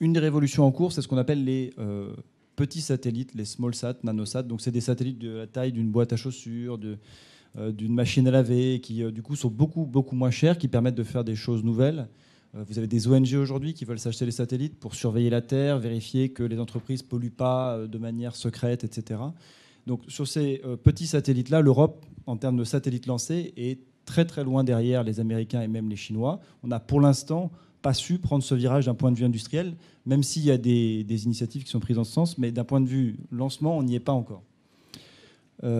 une des révolutions en cours, c'est ce qu'on appelle les petits satellites, les small sat, nanosat. Donc, c'est des satellites de la taille d'une boîte à chaussures, d'une machine à laver, qui du coup sont beaucoup, beaucoup moins chers, qui permettent de faire des choses nouvelles. Vous avez des ONG aujourd'hui qui veulent s'acheter les satellites pour surveiller la Terre, vérifier que les entreprises ne polluent pas de manière secrète, etc. Donc sur ces petits satellites-là, l'Europe, en termes de satellites lancés, est très très loin derrière les Américains et même les Chinois. On n'a pour l'instant pas su prendre ce virage d'un point de vue industriel, même s'il y a des initiatives qui sont prises en ce sens, mais d'un point de vue lancement, on n'y est pas encore.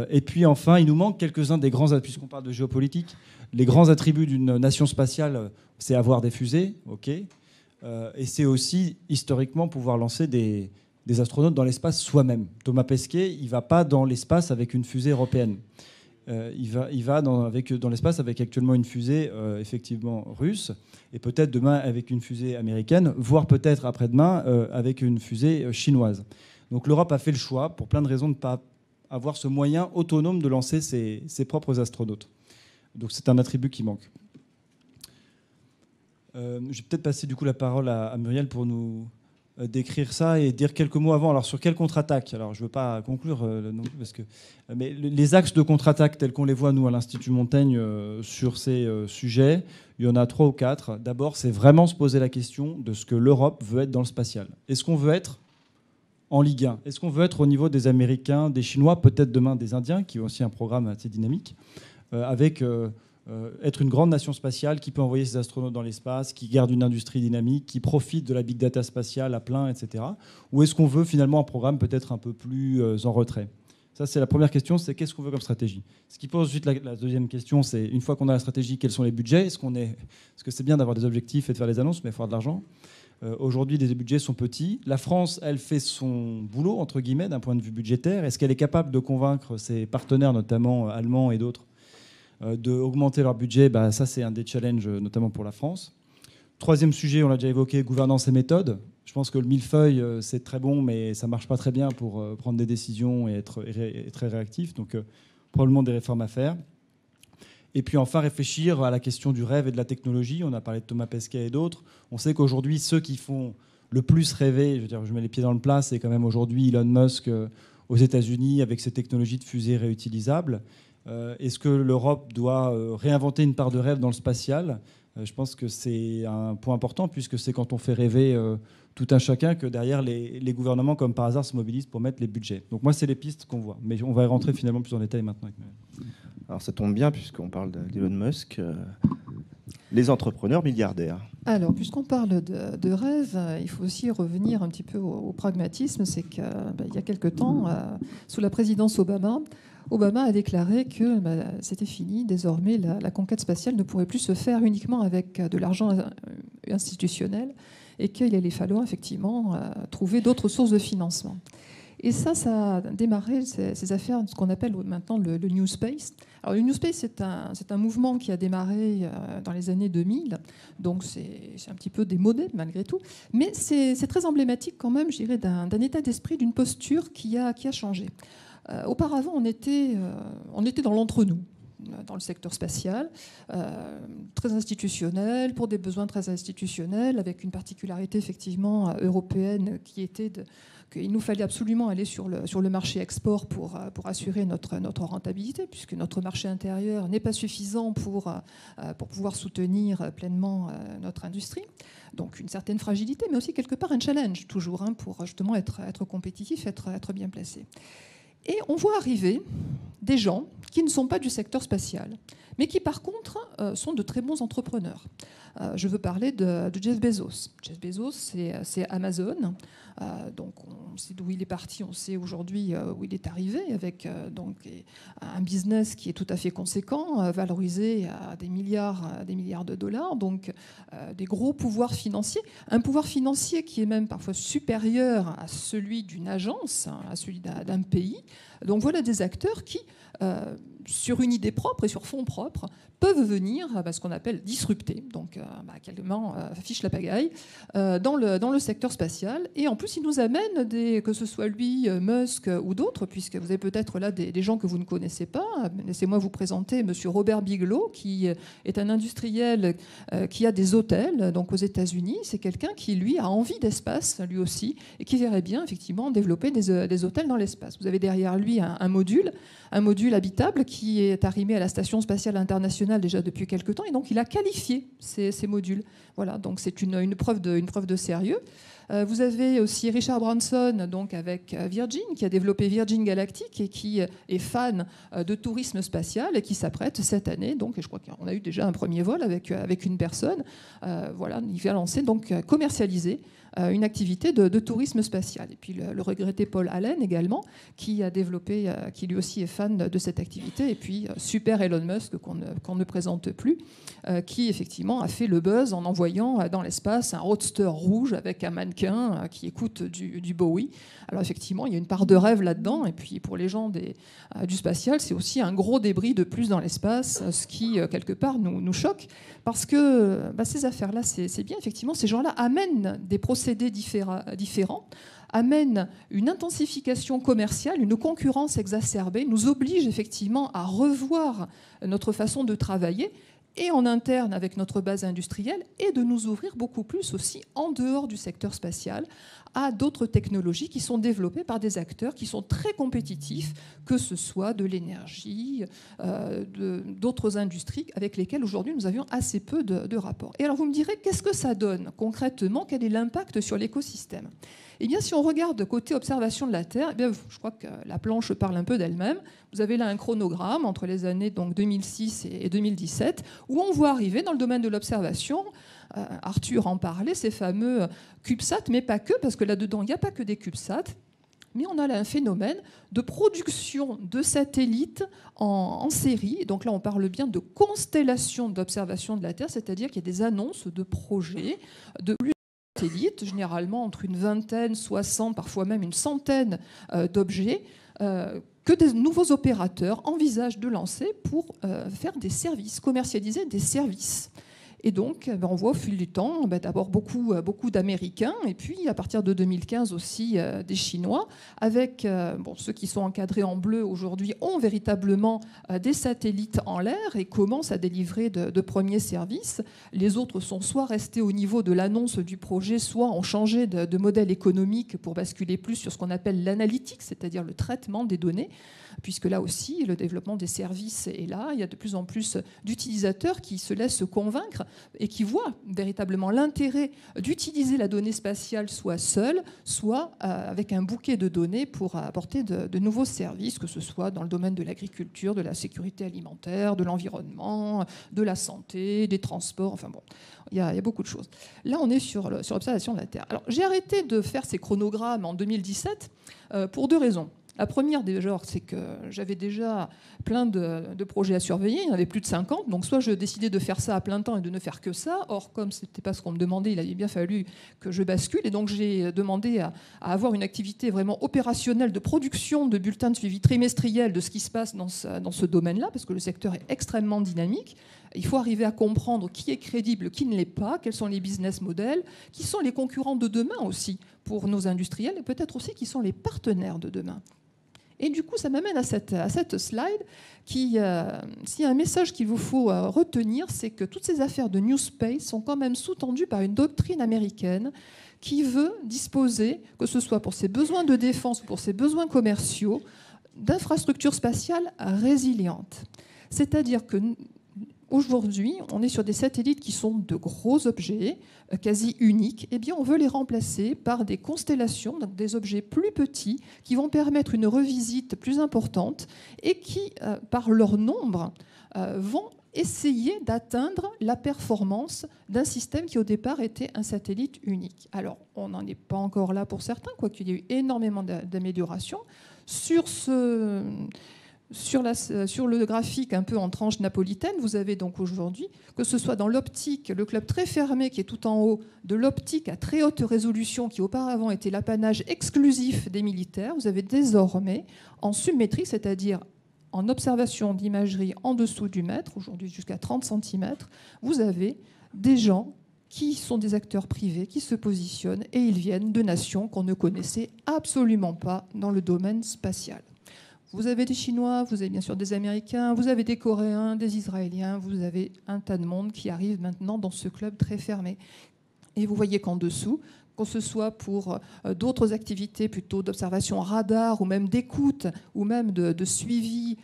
Et puis enfin, il nous manque quelques-uns des grands, puisqu'on parle de géopolitique, les grands attributs d'une nation spatiale, c'est avoir des fusées, ok, et c'est aussi historiquement pouvoir lancer des astronautes dans l'espace soi-même. Thomas Pesquet, il ne va pas dans l'espace avec une fusée européenne. Il va dans l'espace avec actuellement une fusée effectivement russe, et peut-être demain avec une fusée américaine, voire peut-être après-demain avec une fusée chinoise. Donc l'Europe a fait le choix, pour plein de raisons, de ne pas avoir ce moyen autonome de lancer ses propres astronautes. Donc c'est un attribut qui manque. Je vais peut-être passer du coup la parole à Muriel pour nous décrire ça et dire quelques mots avant. Alors sur quelle contre-attaque? Alors je ne veux pas conclure non plus, parce que mais les axes de contre-attaque tels qu'on les voit nous à l'Institut Montaigne sur ces sujets, il y en a 3 ou 4. D'abord, c'est vraiment se poser la question de ce que l'Europe veut être dans le spatial. Est-ce qu'on veut être en Ligue 1? Est-ce qu'on veut être au niveau des Américains, des Chinois, peut-être demain des Indiens, qui ont aussi un programme assez dynamique, avec être une grande nation spatiale qui peut envoyer ses astronautes dans l'espace, qui garde une industrie dynamique, qui profite de la big data spatiale à plein, etc. Ou est-ce qu'on veut finalement un programme peut-être un peu plus en retrait? Ça, c'est la première question, c'est qu'est-ce qu'on veut comme stratégie? Ce qui pose ensuite la deuxième question, c'est une fois qu'on a la stratégie, quels sont les budgets? Est-ce que c'est bien d'avoir des objectifs et de faire des annonces, mais il faut avoir de l'argent? Aujourd'hui, les budgets sont petits. La France, elle fait son boulot, entre guillemets, d'un point de vue budgétaire. Est-ce qu'elle est capable de convaincre ses partenaires, notamment allemands et d'autres, d'augmenter leur budget? Ça, c'est un des challenges, notamment pour la France. Troisième sujet, on l'a déjà évoqué, gouvernance et méthode. Je pense que le millefeuille, c'est très bon, mais ça ne marche pas très bien pour prendre des décisions et être très réactif. Donc, probablement des réformes à faire. Et puis enfin, réfléchir à la question du rêve et de la technologie. On a parlé de Thomas Pesquet et d'autres. On sait qu'aujourd'hui, ceux qui font le plus rêver, je mets les pieds dans le plat, c'est quand même aujourd'hui Elon Musk aux États-Unis avec ses technologies de fusées réutilisables. Est-ce que l'Europe doit réinventer une part de rêve dans le spatial? Je pense que c'est un point important, puisque c'est quand on fait rêver tout un chacun que derrière les gouvernements, comme par hasard, se mobilisent pour mettre les budgets. Donc moi, c'est les pistes qu'on voit. Mais on va y rentrer finalement plus en détail maintenant. Alors ça tombe bien, puisqu'on parle d'Elon Musk, les entrepreneurs milliardaires. Alors, puisqu'on parle de rêve, il faut aussi revenir un petit peu au pragmatisme. C'est qu'il y a quelque temps, sous la présidence Obama a déclaré que c'était fini. Désormais, la conquête spatiale ne pourrait plus se faire uniquement avec de l'argent institutionnel et qu'il allait falloir effectivement trouver d'autres sources de financement. Et ça a démarré ces affaires, ce qu'on appelle maintenant le New Space. Alors, le New Space, c'est un mouvement qui a démarré dans les années 2000, donc c'est un petit peu démodé malgré tout, mais c'est très emblématique quand même, je dirais, d'un état d'esprit, d'une posture qui a changé. Auparavant, on était dans l'entre-nous, dans le secteur spatial, très institutionnel, pour des besoins très institutionnels, avec une particularité effectivement européenne qui était qu'il nous fallait absolument aller sur le marché export pour assurer notre rentabilité, puisque notre marché intérieur n'est pas suffisant pour pouvoir soutenir pleinement notre industrie. Donc une certaine fragilité, mais aussi quelque part un challenge toujours, pour justement être compétitif, être bien placé. Et on voit arriver des gens qui ne sont pas du secteur spatial, mais qui par contre sont de très bons entrepreneurs. Je veux parler de Jeff Bezos. Jeff Bezos, c'est Amazon. Donc on sait d'où il est parti, on sait aujourd'hui où il est arrivé, avec donc un business qui est tout à fait conséquent, valorisé à des milliards de dollars, donc des gros pouvoirs financiers. Un pouvoir financier qui est même parfois supérieur à celui d'une agence, à celui d'un pays. Donc voilà des acteurs qui, sur une idée propre et sur fonds propres, peuvent venir ce qu'on appelle disrupter, donc quasiment fiche la pagaille, dans le secteur spatial. Et en plus, il nous amène, que ce soit lui, Musk ou d'autres, puisque vous avez peut-être là des gens que vous ne connaissez pas. Laissez-moi vous présenter M. Robert Bigelow, qui est un industriel qui a des hôtels donc aux États-Unis. C'est quelqu'un qui, lui, a envie d'espace, lui aussi, et qui verrait bien, effectivement, développer des hôtels dans l'espace. Vous avez derrière lui un module habitable qui est arrimé à la Station spatiale internationale déjà depuis quelque temps, et donc il a qualifié ces modules. Voilà, donc c'est une preuve de sérieux. Vous avez aussi Richard Branson, donc avec Virgin, qui a développé Virgin Galactic et qui est fan de tourisme spatial et qui s'apprête cette année, donc, et je crois qu'on a eu déjà un premier vol avec une personne. Voilà, il va lancer, donc commercialiser une activité de tourisme spatial. Et puis le regretté Paul Allen également, qui a développé, qui lui aussi est fan de cette activité. Et puis super Elon Musk, qu'on ne présente plus, qui effectivement a fait le buzz en envoyant dans l'espace un roadster rouge avec un mannequin qui écoute du Bowie. Alors effectivement, il y a une part de rêve là-dedans. Et puis pour les gens du spatial, c'est aussi un gros débris de plus dans l'espace, ce qui quelque part nous choque, parce que ces affaires-là, c'est bien, effectivement, ces gens-là amènent des procédés différents, amènent une intensification commerciale, une concurrence exacerbée, nous obligent effectivement à revoir notre façon de travailler, et en interne avec notre base industrielle, et de nous ouvrir beaucoup plus aussi en dehors du secteur spatial à d'autres technologies qui sont développées par des acteurs qui sont très compétitifs, que ce soit de l'énergie, d'autres industries avec lesquelles aujourd'hui nous avions assez peu de rapports. Et alors vous me direz, qu'est-ce que ça donne concrètement? Quel est l'impact sur l'écosystème? Eh bien, si on regarde côté observation de la Terre, eh bien, je crois que la planche parle un peu d'elle-même. Vous avez là un chronogramme entre les années donc 2006 et 2017, où on voit arriver dans le domaine de l'observation, Arthur en parlait, ces fameux CubeSat, mais pas que, parce que là-dedans, il n'y a pas que des CubeSat. Mais on a là un phénomène de production de satellites en série. Donc là, on parle bien de constellation d'observation de la Terre, c'est-à-dire qu'il y a des annonces de projets de plusieurs satellites, généralement entre une vingtaine, 60, parfois même une centaine d'objets, que des nouveaux opérateurs envisagent de lancer pour faire des services, commercialiser des services. Et donc, on voit au fil du temps, d'abord beaucoup d'Américains, et puis à partir de 2015 aussi des Chinois, avec ceux qui sont encadrés en bleu aujourd'hui ont véritablement des satellites en l'air et commencent à délivrer de premiers services. Les autres sont soit restés au niveau de l'annonce du projet, soit ont changé de modèle économique pour basculer plus sur ce qu'on appelle l'analytique, c'est-à-dire le traitement des données, puisque là aussi, le développement des services est là. Il y a de plus en plus d'utilisateurs qui se laissent convaincre et qui voient véritablement l'intérêt d'utiliser la donnée spatiale soit seule, soit avec un bouquet de données pour apporter de nouveaux services, que ce soit dans le domaine de l'agriculture, de la sécurité alimentaire, de l'environnement, de la santé, des transports, enfin bon, il y a beaucoup de choses. Là, on est sur l'observation de la Terre. Alors, j'ai arrêté de faire ces chronogrammes en 2017 pour deux raisons. La première, déjà, c'est que j'avais déjà plein de projets à surveiller. Il y en avait plus de 50. Donc, soit je décidais de faire ça à plein temps et de ne faire que ça. Or, comme ce n'était pas ce qu'on me demandait, il avait bien fallu que je bascule. Et donc, j'ai demandé à avoir une activité vraiment opérationnelle de production de bulletins de suivi trimestriel de ce qui se passe dans ce domaine-là, parce que le secteur est extrêmement dynamique. Il faut arriver à comprendre qui est crédible, qui ne l'est pas, quels sont les business models, qui sont les concurrents de demain aussi pour nos industriels, et peut-être aussi qui sont les partenaires de demain. Et du coup, ça m'amène à cette slide qui, s'il y a un message qu'il vous faut retenir, c'est que toutes ces affaires de New Space sont quand même sous-tendues par une doctrine américaine qui veut disposer, que ce soit pour ses besoins de défense ou pour ses besoins commerciaux, d'infrastructures spatiales résilientes. C'est-à-dire que aujourd'hui, on est sur des satellites qui sont de gros objets, quasi uniques. Eh bien, on veut les remplacer par des constellations, donc des objets plus petits, qui vont permettre une revisite plus importante et qui, par leur nombre, vont essayer d'atteindre la performance d'un système qui, au départ, était un satellite unique. Alors, on n'en est pas encore là pour certains, quoiqu'il y ait eu énormément d'améliorations. Sur le graphique un peu en tranche napolitaine, vous avez donc aujourd'hui, que ce soit dans l'optique, le club très fermé qui est tout en haut, de l'optique à très haute résolution qui auparavant était l'apanage exclusif des militaires, vous avez désormais en submétrie, c'est-à-dire en observation d'imagerie en dessous du mètre, aujourd'hui jusqu'à 30 cm, vous avez des gens qui sont des acteurs privés, qui se positionnent et ils viennent de nations qu'on ne connaissait absolument pas dans le domaine spatial. Vous avez des Chinois, vous avez bien sûr des Américains, vous avez des Coréens, des Israéliens, vous avez un tas de monde qui arrive maintenant dans ce club très fermé. Et vous voyez qu'en dessous, que ce soit pour d'autres activités plutôt d'observation radar ou même d'écoute ou même de suivi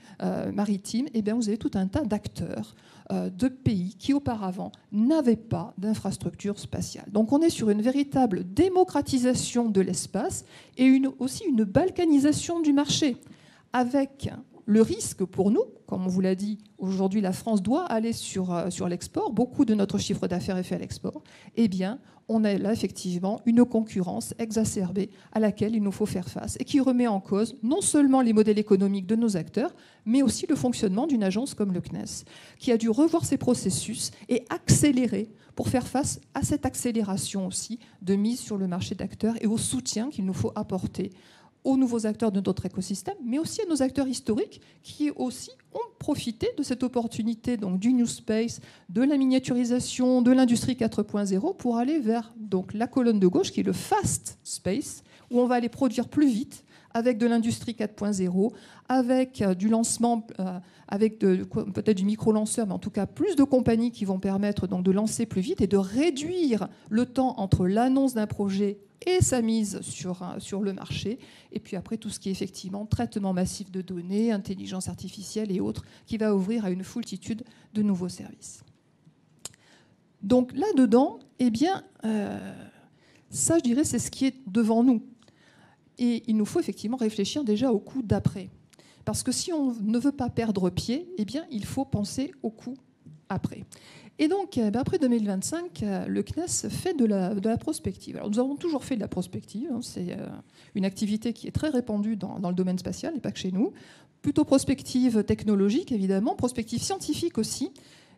maritime, eh bien vous avez tout un tas d'acteurs de pays qui auparavant n'avaient pas d'infrastructure spatiale. Donc on est sur une véritable démocratisation de l'espace et aussi une balkanisation du marché, avec le risque pour nous, comme on vous l'a dit, aujourd'hui la France doit aller sur l'export, beaucoup de notre chiffre d'affaires est fait à l'export, eh bien on a là effectivement une concurrence exacerbée à laquelle il nous faut faire face et qui remet en cause non seulement les modèles économiques de nos acteurs, mais aussi le fonctionnement d'une agence comme le CNES, qui a dû revoir ses processus et accélérer pour faire face à cette accélération aussi de mise sur le marché d'acteurs et au soutien qu'il nous faut apporter aux nouveaux acteurs de notre écosystème, mais aussi à nos acteurs historiques qui aussi ont profité de cette opportunité donc, du New Space, de la miniaturisation, de l'industrie 4.0 pour aller vers donc, la colonne de gauche qui est le Fast Space, où on va aller produire plus vite avec de l'industrie 4.0, avec du lancement, avec peut-être du micro-lanceur, mais en tout cas plus de compagnies qui vont permettre donc, de lancer plus vite et de réduire le temps entre l'annonce d'un projet et sa mise sur le marché. Et puis après, tout ce qui est effectivement traitement massif de données, intelligence artificielle et autres, qui va ouvrir à une foultitude de nouveaux services. Donc là-dedans, eh bien, Ça, je dirais, c'est ce qui est devant nous. Et il nous faut effectivement réfléchir déjà au coup d'après. Parce que si on ne veut pas perdre pied, eh bien, il faut penser au coup après. Et donc, après 2025, le CNES fait de la prospective. Alors, nous avons toujours fait de la prospective. C'est une activité qui est très répandue dans le domaine spatial, et pas que chez nous. Plutôt prospective technologique, évidemment, prospective scientifique aussi.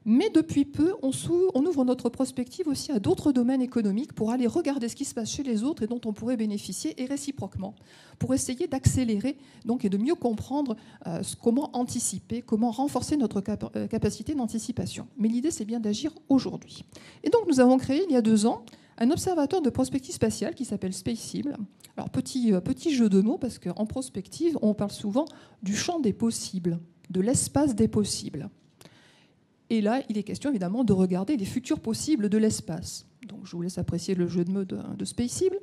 Mais depuis peu, on ouvre notre prospective aussi à d'autres domaines économiques pour aller regarder ce qui se passe chez les autres et dont on pourrait bénéficier, et réciproquement, pour essayer d'accélérer donc, et de mieux comprendre comment anticiper, comment renforcer notre capacité d'anticipation. Mais l'idée, c'est bien d'agir aujourd'hui. Et donc, nous avons créé, il y a 2 ans, un observatoire de prospective spatiale qui s'appelle Spaceable. Alors, petit jeu de mots, parce qu'en prospective, on parle souvent du champ des possibles, de l'espace des possibles. Et là, il est question évidemment de regarder les futurs possibles de l'espace. Donc je vous laisse apprécier le jeu de mots de Spaceable.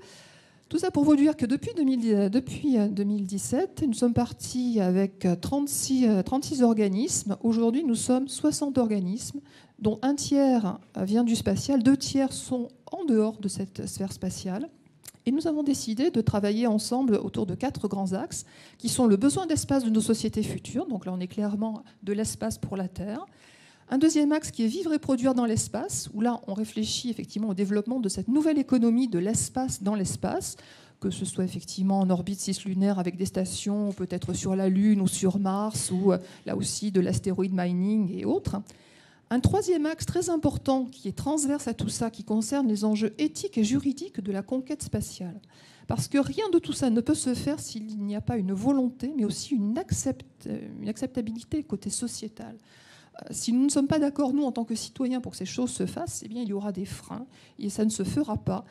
Tout ça pour vous dire que depuis 2017, nous sommes partis avec 36 organismes. Aujourd'hui, nous sommes 60 organismes, dont un tiers vient du spatial, 2 tiers sont en dehors de cette sphère spatiale. Et nous avons décidé de travailler ensemble autour de 4 grands axes, qui sont le besoin d'espace de nos sociétés futures. Donc là, on est clairement de l'espace pour la Terre. Un deuxième axe qui est vivre et produire dans l'espace, où là, on réfléchit effectivement au développement de cette nouvelle économie de l'espace dans l'espace, que ce soit effectivement en orbite cislunaire avec des stations, peut-être sur la Lune ou sur Mars, ou là aussi de l'astéroïde mining et autres. Un troisième axe très important qui est transverse à tout ça, qui concerne les enjeux éthiques et juridiques de la conquête spatiale. Parce que rien de tout ça ne peut se faire s'il n'y a pas une volonté, mais aussi une acceptabilité côté sociétal. Si nous ne sommes pas d'accord, nous, en tant que citoyens, pour que ces choses se fassent, eh bien, il y aura des freins et ça ne se fera pas.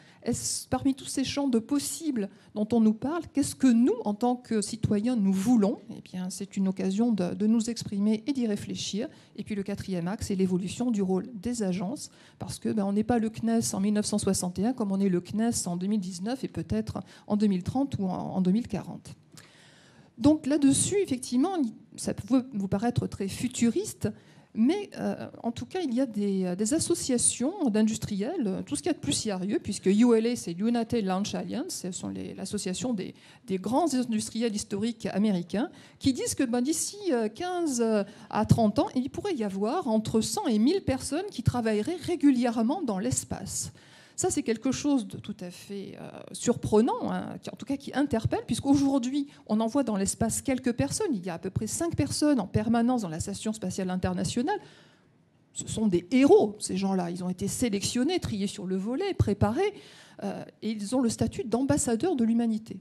Parmi tous ces champs de possibles dont on nous parle, qu'est-ce que nous, en tant que citoyens, nous voulons ? Eh bien, c'est une occasion de nous exprimer et d'y réfléchir. Et puis le 4e axe, c'est l'évolution du rôle des agences, parce que on n'est pas le CNES en 1961 comme on est le CNES en 2019 et peut-être en 2030 ou en 2040. Donc là-dessus, effectivement, ça peut vous paraître très futuriste, mais en tout cas, il y a des associations d'industriels, tout ce qu'il y a de plus sérieux, puisque ULA, c'est United Launch Alliance, ce sont l'association des grands industriels historiques américains, qui disent que d'ici 15 à 30 ans, il pourrait y avoir entre 100 et 1000 personnes qui travailleraient régulièrement dans l'espace. Ça, c'est quelque chose de tout à fait surprenant, hein, en tout cas qui interpelle, puisqu'aujourd'hui, on envoie dans l'espace quelques personnes. Il y a à peu près 5 personnes en permanence dans la Station spatiale internationale. Ce sont des héros, ces gens-là. Ils ont été sélectionnés, triés sur le volet, préparés, et ils ont le statut d'ambassadeurs de l'humanité.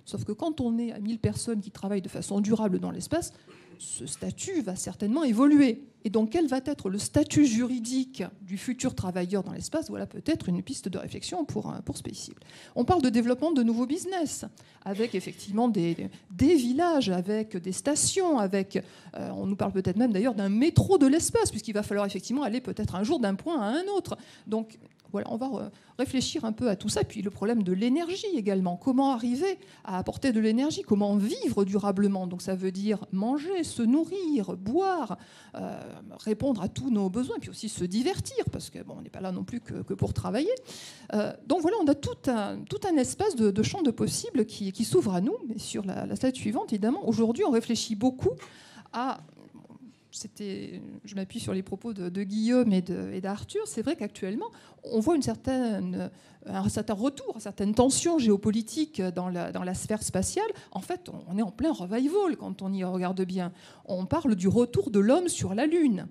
Sauf que quand on est à 1000 personnes qui travaillent de façon durable dans l'espace, ce statut va certainement évoluer. Et donc, quel va être le statut juridique du futur travailleur dans l'espace ? Voilà peut-être une piste de réflexion pour Spaceable. On parle de développement de nouveaux business, avec effectivement des villages, avec des stations, on nous parle peut-être même d'ailleurs d'un métro de l'espace, puisqu'il va falloir effectivement aller peut-être un jour d'un point à un autre. Donc, voilà, on va réfléchir un peu à tout ça. Puis le problème de l'énergie également. Comment arriver à apporter de l'énergie ? Comment vivre durablement ? Donc ça veut dire manger, se nourrir, boire, répondre à tous nos besoins, et puis aussi se divertir, parce qu'on n'est pas là non plus que pour travailler. Donc voilà, on a tout un espace de champ de possibles qui s'ouvre à nous. Mais sur la slide suivante, évidemment, aujourd'hui, on réfléchit beaucoup à... je m'appuie sur les propos de Guillaume et d'Arthur. C'est vrai qu'actuellement, on voit un certain retour, certaines tensions géopolitiques dans la sphère spatiale. En fait, on est en plein revival quand on y regarde bien. On parle du retour de l'homme sur la Lune.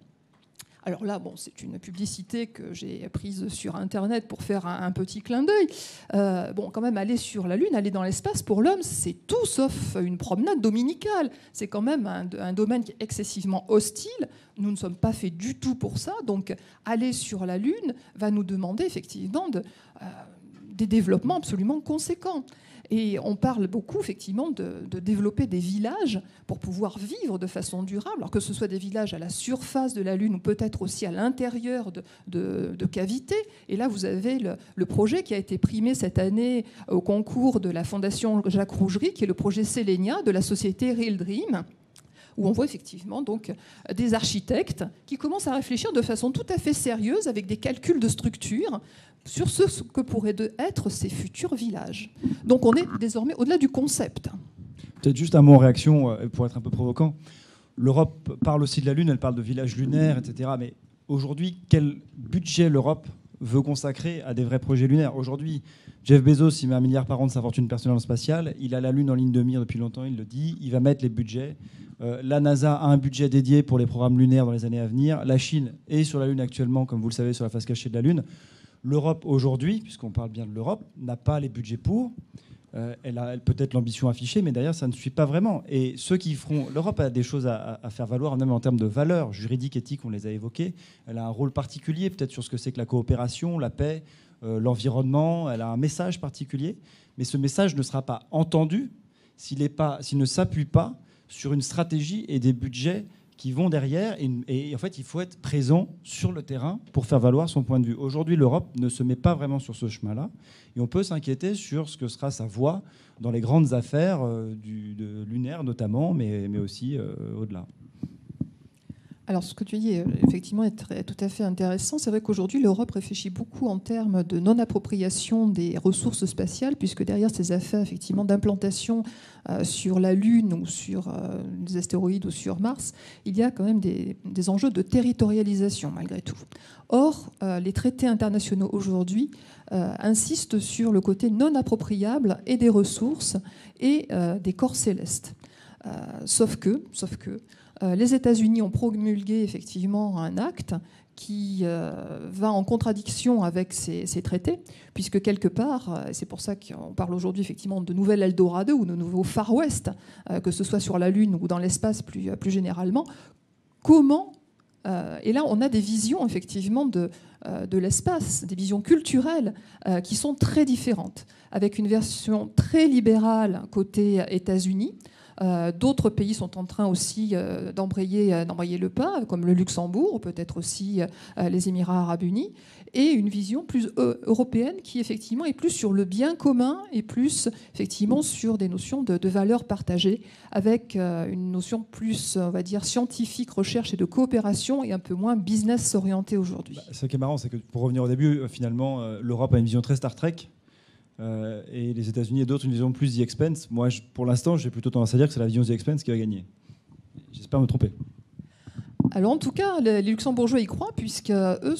Alors là, c'est une publicité que j'ai prise sur Internet pour faire un petit clin d'œil. Quand même, aller sur la Lune, aller dans l'espace, pour l'homme, c'est tout sauf une promenade dominicale. C'est quand même un domaine qui est excessivement hostile. Nous ne sommes pas faits du tout pour ça. Donc, aller sur la Lune va nous demander effectivement des développements absolument conséquents. Et on parle beaucoup, effectivement, de développer des villages pour pouvoir vivre de façon durable, alors que ce soit des villages à la surface de la Lune ou peut-être aussi à l'intérieur de cavités. Et là, vous avez le projet qui a été primé cette année au concours de la Fondation Jacques Rougerie, qui est le projet Selenia de la société Real Dream, où on voit effectivement donc des architectes qui commencent à réfléchir de façon tout à fait sérieuse avec des calculs de structure sur ce que pourraient être ces futurs villages. Donc on est désormais au-delà du concept. Peut-être juste un mot en réaction, pour être un peu provoquant. L'Europe parle aussi de la Lune, elle parle de villages lunaires, etc. Mais aujourd'hui, quel budget l'Europe veut consacrer à des vrais projets lunaires? Aujourd'hui, Jeff Bezos, il met 1 milliard par an de sa fortune personnelle spatiale. Il a la Lune en ligne de mire depuis longtemps, il le dit. Il va mettre les budgets. La NASA a un budget dédié pour les programmes lunaires dans les années à venir. La Chine est sur la Lune actuellement, comme vous le savez, sur la face cachée de la Lune. L'Europe aujourd'hui, puisqu'on parle bien de l'Europe, n'a pas les budgets pour. Elle a peut-être l'ambition affichée, mais derrière, ça ne suit pas vraiment. Et ceux qui feront... L'Europe a des choses à faire valoir, même en termes de valeurs juridiques, éthiques, on les a évoquées. Elle a un rôle particulier, peut-être sur ce que c'est que la coopération, la paix, l'environnement. Elle a un message particulier. Mais ce message ne sera pas entendu s'il ne s'appuie pas sur une stratégie et des budgets qui vont derrière. Et en fait, il faut être présent sur le terrain pour faire valoir son point de vue. Aujourd'hui, l'Europe ne se met pas vraiment sur ce chemin-là. Et on peut s'inquiéter sur ce que sera sa voix dans les grandes affaires de lunaire notamment, mais aussi au-delà. Alors, ce que tu dis, effectivement, est tout à fait intéressant. C'est vrai qu'aujourd'hui, l'Europe réfléchit beaucoup en termes de non-appropriation des ressources spatiales, puisque derrière ces affaires, effectivement, d'implantation sur la Lune ou sur des astéroïdes ou sur Mars, il y a quand même des enjeux de territorialisation, malgré tout. Or, les traités internationaux aujourd'hui insistent sur le côté non appropriable et des ressources et des corps célestes. Sauf que les États-Unis ont promulgué effectivement un acte qui va en contradiction avec ces traités, puisque quelque part, c'est pour ça qu'on parle aujourd'hui effectivement de nouvel Eldorado ou de nouveau Far West, que ce soit sur la Lune ou dans l'espace plus généralement, comment... et là, on a des visions effectivement de l'espace, des visions culturelles qui sont très différentes, avec une version très libérale côté États-Unis. D'autres pays sont en train aussi d'embrayer le pas, comme le Luxembourg, peut-être aussi les Émirats arabes unis, et une vision plus européenne qui effectivement est plus sur le bien commun et plus effectivement sur des notions de valeurs partagées, avec une notion plus, on va dire, scientifique, recherche et de coopération, et un peu moins business orienté aujourd'hui. Ce qui est marrant, c'est que pour revenir au début, finalement, l'Europe a une vision très Star Trek. Et les États-Unis et d'autres une vision plus The Expanse. Moi, pour l'instant, j'ai plutôt tendance à dire que c'est la vision The Expanse qui va gagner. J'espère me tromper. Alors en tout cas, les Luxembourgeois y croient, puisque eux,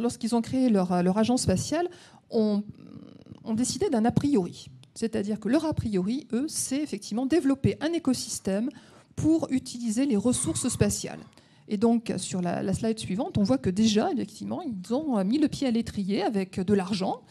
lorsqu'ils ont créé leur agence spatiale, ont décidé d'un a priori. C'est-à-dire que leur a priori, eux, c'est effectivement développer un écosystème pour utiliser les ressources spatiales. Et donc, sur la slide suivante, on voit que déjà, effectivement, ils ont mis le pied à l'étrier avec de l'argent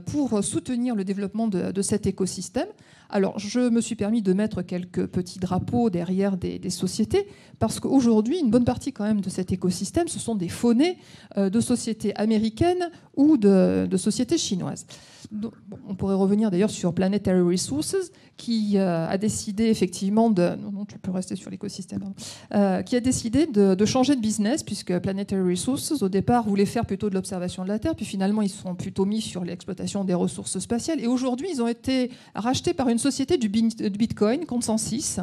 pour soutenir le développement de cet écosystème. Alors, je me suis permis de mettre quelques petits drapeaux derrière des sociétés, parce qu'aujourd'hui, une bonne partie quand même de cet écosystème, ce sont des faunées de sociétés américaines ou de sociétés chinoises. Donc, on pourrait revenir d'ailleurs sur Planetary Resources, qui a décidé effectivement Non, tu peux rester sur l'écosystème. Qui a décidé de changer de business, puisque Planetary Resources, au départ, voulait faire plutôt de l'observation de la Terre, puis finalement, ils se sont plutôt mis sur l'exploitation des ressources spatiales. Et aujourd'hui, ils ont été rachetés par une société du Bitcoin, Consensus.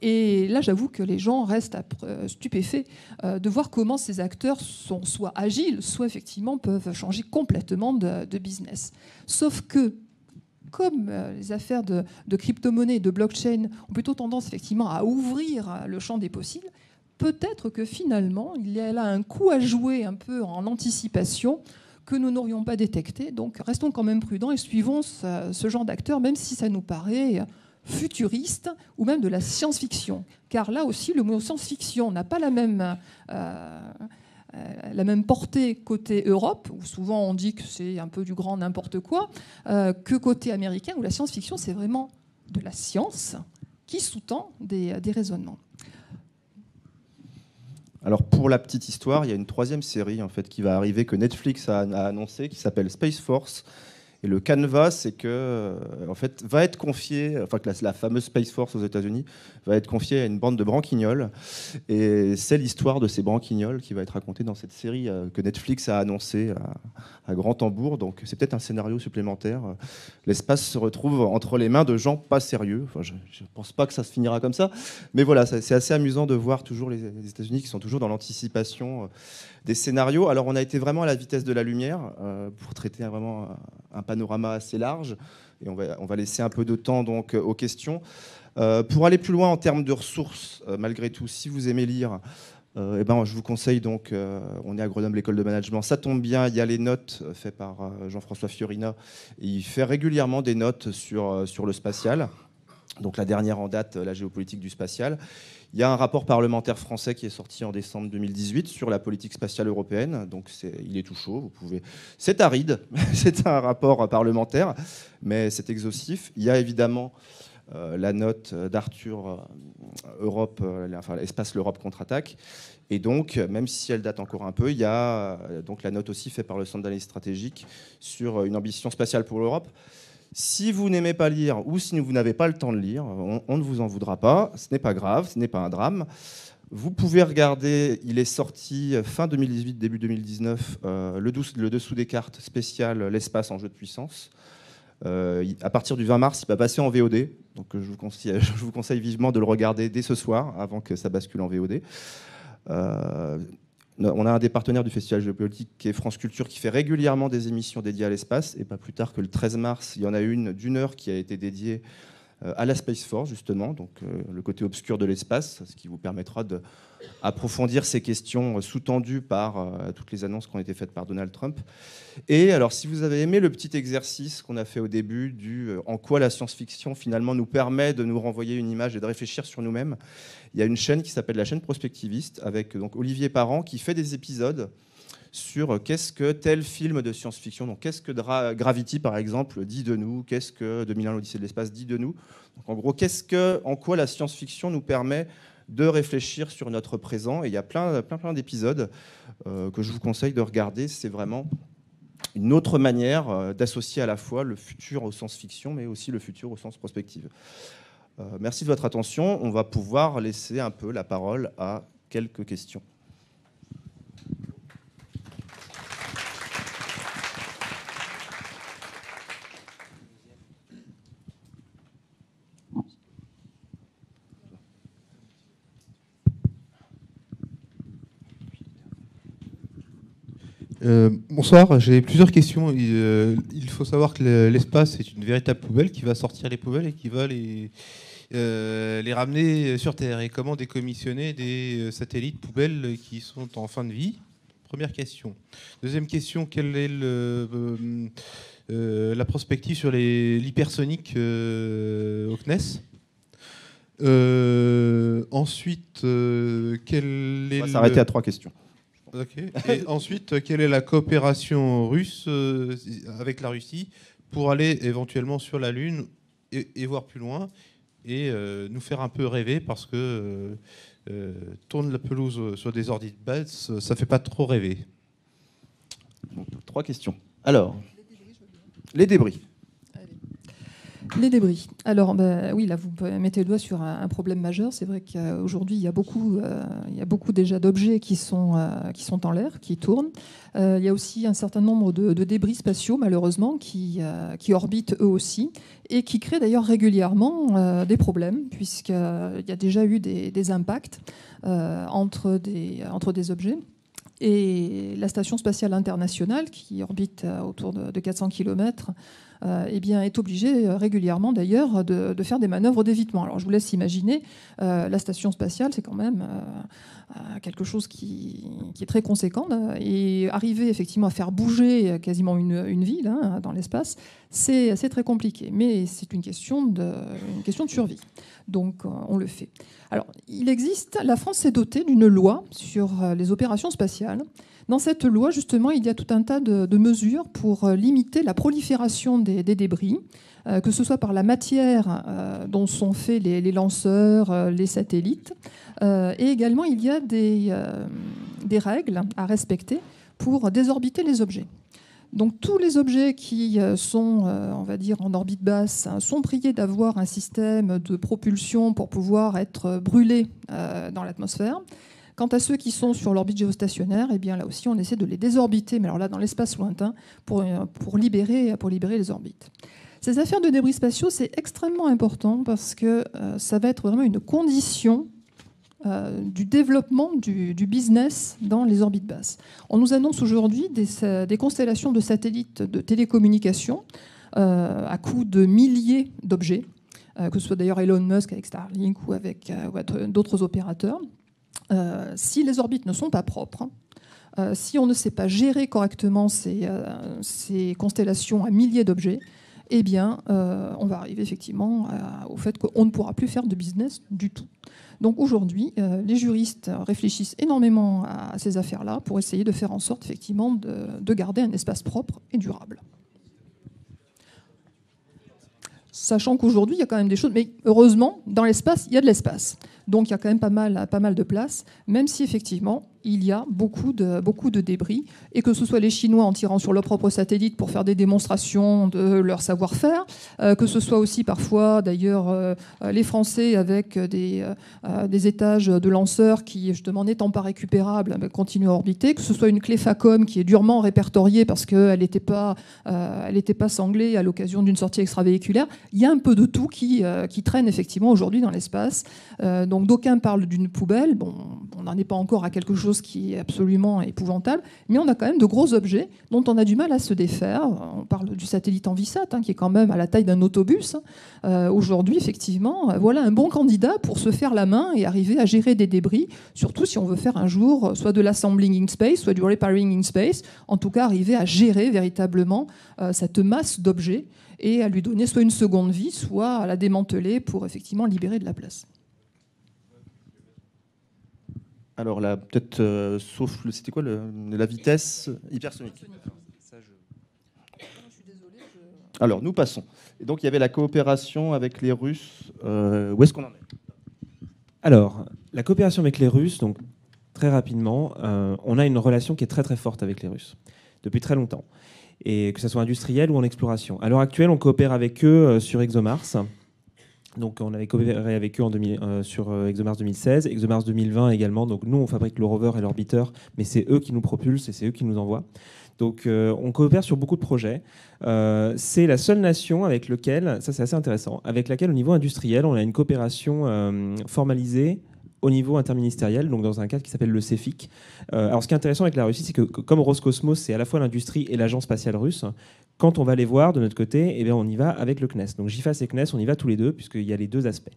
Et là, j'avoue que les gens restent stupéfaits de voir comment ces acteurs sont soit agiles, soit effectivement peuvent changer complètement de business. Sauf que, comme les affaires de crypto-monnaie et de blockchain ont plutôt tendance effectivement à ouvrir le champ des possibles, peut-être que finalement, il y a là un coup à jouer un peu en anticipation que nous n'aurions pas détecté. Donc restons quand même prudents et suivons ce genre d'acteurs, même si ça nous paraît futuriste ou même de la science-fiction. Car là aussi, le mot science-fiction n'a pas la même portée côté Europe, où souvent on dit que c'est un peu du grand n'importe quoi, que côté américain, où la science-fiction, c'est vraiment de la science qui sous-tend des raisonnements. Alors pour la petite histoire, il y a une troisième série en fait qui va arriver que Netflix a annoncé, qui s'appelle Space Force Et le canevas, c'est que, en fait, va être confié, enfin que la fameuse Space Force aux États-Unis va être confiée à une bande de branquignoles. Et c'est l'histoire de ces branquignoles qui va être racontée dans cette série que Netflix a annoncée à grand tambour. Donc c'est peut-être un scénario supplémentaire. L'espace se retrouve entre les mains de gens pas sérieux. Enfin, je ne pense pas que ça se finira comme ça. Mais voilà, c'est assez amusant de voir toujours les États-Unis qui sont toujours dans l'anticipation des scénarios. Alors on a été vraiment à la vitesse de la lumière pour traiter vraiment un panorama assez large. Et on va laisser un peu de temps donc aux questions. Pour aller plus loin en termes de ressources, malgré tout, si vous aimez lire, je vous conseille donc, on est à Grenoble, l'école de management, ça tombe bien, il y a les notes faites par Jean-François Fiorina, et il fait régulièrement des notes sur le spatial, donc la dernière en date, la géopolitique du spatial. Il y a un rapport parlementaire français qui est sorti en décembre 2018 sur la politique spatiale européenne, donc il est tout chaud, c'est aride, c'est un rapport parlementaire, mais c'est exhaustif. Il y a évidemment la note d'Arthur Europe, Espace l'Europe contre-attaque. Et donc, même si elle date encore un peu, il y a donc la note aussi faite par le Centre d'analyse stratégique sur une ambition spatiale pour l'Europe. Si vous n'aimez pas lire ou si vous n'avez pas le temps de lire, on ne vous en voudra pas. Ce n'est pas grave, ce n'est pas un drame. Vous pouvez regarder, il est sorti fin 2018, début 2019, le dessous des cartes spéciales L'espace en jeu de puissance. À partir du 20 mars, il va passer en VOD. Donc je vous conseille vivement de le regarder dès ce soir, avant que ça bascule en VOD. On a un des partenaires du Festival géopolitique qui est France Culture, qui fait régulièrement des émissions dédiées à l'espace. Et pas plus tard que le 13 mars, il y en a une d'une heure qui a été dédiée à la Space Force, justement, donc le côté obscur de l'espace, ce qui vous permettra d'approfondir ces questions sous-tendues par toutes les annonces qui ont été faites par Donald Trump. Et alors, si vous avez aimé le petit exercice qu'on a fait au début en quoi la science-fiction, finalement, nous permet de nous renvoyer une image et de réfléchir sur nous-mêmes, il y a une chaîne qui s'appelle la chaîne Prospectiviste, avec donc Olivier Parent, qui fait des épisodes sur qu'est-ce que tel film de science-fiction, donc qu'est-ce que Gravity par exemple dit de nous, qu'est-ce que 2001 l'Odyssée de l'espace dit de nous. Donc, en gros, en quoi la science-fiction nous permet de réfléchir sur notre présent. Et il y a plein d'épisodes que je vous conseille de regarder. C'est vraiment une autre manière d'associer à la fois le futur au sens fiction, mais aussi le futur au sens prospective. Merci de votre attention. On va pouvoir laisser un peu la parole à quelques questions. Bonsoir, j'ai plusieurs questions. Il faut savoir que l'espace est une véritable poubelle qui va sortir les poubelles et qui va les ramener sur Terre. Et comment décommissionner des satellites poubelles qui sont en fin de vie? Première question. Deuxième question, quelle est la prospective sur l'hypersonique au CNES? Ensuite, quelle est... On va s'arrêter à 3 questions. Okay. Et ensuite, quelle est la coopération russe avec la Russie pour aller éventuellement sur la Lune et voir plus loin et nous faire un peu rêver parce que tourne la pelouse sur des ordi de base, ça fait pas trop rêver. Donc, 3 questions. Alors, les débris. Les débris. Alors, oui, là, vous mettez le doigt sur un problème majeur. C'est vrai qu'aujourd'hui, il y a beaucoup déjà d'objets qui sont en l'air, qui tournent. Il y a aussi un certain nombre de débris spatiaux, malheureusement, qui orbitent eux aussi et qui créent d'ailleurs régulièrement des problèmes, puisqu'il y a déjà eu des impacts entre des objets. Et la Station spatiale internationale, qui orbite autour de 400 km, est obligée régulièrement d'ailleurs de faire des manœuvres d'évitement. Alors je vous laisse imaginer, la Station spatiale, c'est quand même quelque chose qui est très conséquent. Et arriver effectivement à faire bouger quasiment une ville dans l'espace, c'est très compliqué. Mais c'est une question de survie. Donc on le fait. Alors la France s'est dotée d'une loi sur les opérations spatiales. Dans cette loi, justement, il y a tout un tas de mesures pour limiter la prolifération des débris, que ce soit par la matière dont sont faits les lanceurs, les satellites. Et également, il y a des règles à respecter pour désorbiter les objets. Donc tous les objets qui sont, on va dire, en orbite basse sont priés d'avoir un système de propulsion pour pouvoir être brûlés dans l'atmosphère. Quant à ceux qui sont sur l'orbite géostationnaire, eh bien là aussi on essaie de les désorbiter, mais alors là dans l'espace lointain, pour libérer les orbites. Ces affaires de débris spatiaux, c'est extrêmement important parce que ça va être vraiment une condition du développement du business dans les orbites basses. On nous annonce aujourd'hui des constellations de satellites de télécommunications à coût de milliers d'objets, que ce soit d'ailleurs Elon Musk avec Starlink ou avec d'autres opérateurs. Si les orbites ne sont pas propres, si on ne sait pas gérer correctement ces constellations à milliers d'objets, eh bien, on va arriver effectivement au fait qu'on ne pourra plus faire de business du tout. Donc aujourd'hui, les juristes réfléchissent énormément à ces affaires-là pour essayer de faire en sorte effectivement de garder un espace propre et durable. Sachant qu'aujourd'hui, il y a quand même des choses, mais heureusement, dans l'espace, il y a de l'espace. Donc il y a quand même pas mal de place, même si effectivement, il y a beaucoup de débris, et que ce soit les Chinois en tirant sur leurs propres satellites pour faire des démonstrations de leur savoir-faire, que ce soit aussi parfois d'ailleurs les Français avec des étages de lanceurs qui, justement n'étant pas récupérables, continuent à orbiter, que ce soit une clé FACOM qui est durement répertoriée parce qu'elle n'était pas sanglée à l'occasion d'une sortie extravéhiculaire. Il y a un peu de tout qui traîne effectivement aujourd'hui dans l'espace. Donc d'aucuns parlent d'une poubelle. Bon, on n'en est pas encore à quelque chose qui est absolument épouvantable, mais on a quand même de gros objets dont on a du mal à se défaire. On parle du satellite Envisat, qui est quand même à la taille d'un autobus. Aujourd'hui, effectivement, voilà un bon candidat pour se faire la main et arriver à gérer des débris, surtout si on veut faire un jour soit de l'assembling in space, soit du repairing in space, en tout cas arriver à gérer véritablement cette masse d'objets et à lui donner soit une seconde vie, soit à la démanteler pour effectivement libérer de la place. Alors là, peut-être, sauf, c'était quoi la vitesse hypersonique? Alors, nous passons. Et donc, il y avait la coopération avec les Russes. Où est-ce qu'on en est? Alors, la coopération avec les Russes, donc très rapidement, on a une relation qui est très très forte avec les Russes, depuis très longtemps. Et que ce soit industriel ou en exploration. À l'heure actuelle, on coopère avec eux sur ExoMars. Donc on avait coopéré avec eux sur ExoMars 2016, ExoMars 2020 également. Donc nous, on fabrique le rover et l'orbiteur, mais c'est eux qui nous propulsent et c'est eux qui nous envoient. Donc on coopère sur beaucoup de projets. C'est la seule nation avec laquelle, ça c'est assez intéressant, avec laquelle au niveau industriel, on a une coopération formalisée au niveau interministériel, donc dans un cadre qui s'appelle le CEFIC. Alors ce qui est intéressant avec la Russie, c'est que comme Roscosmos, c'est à la fois l'industrie et l'agence spatiale russe, quand on va les voir de notre côté, eh bien, on y va avec le CNES. Donc JIFAS et CNES, on y va tous les deux, puisqu'il y a les deux aspects.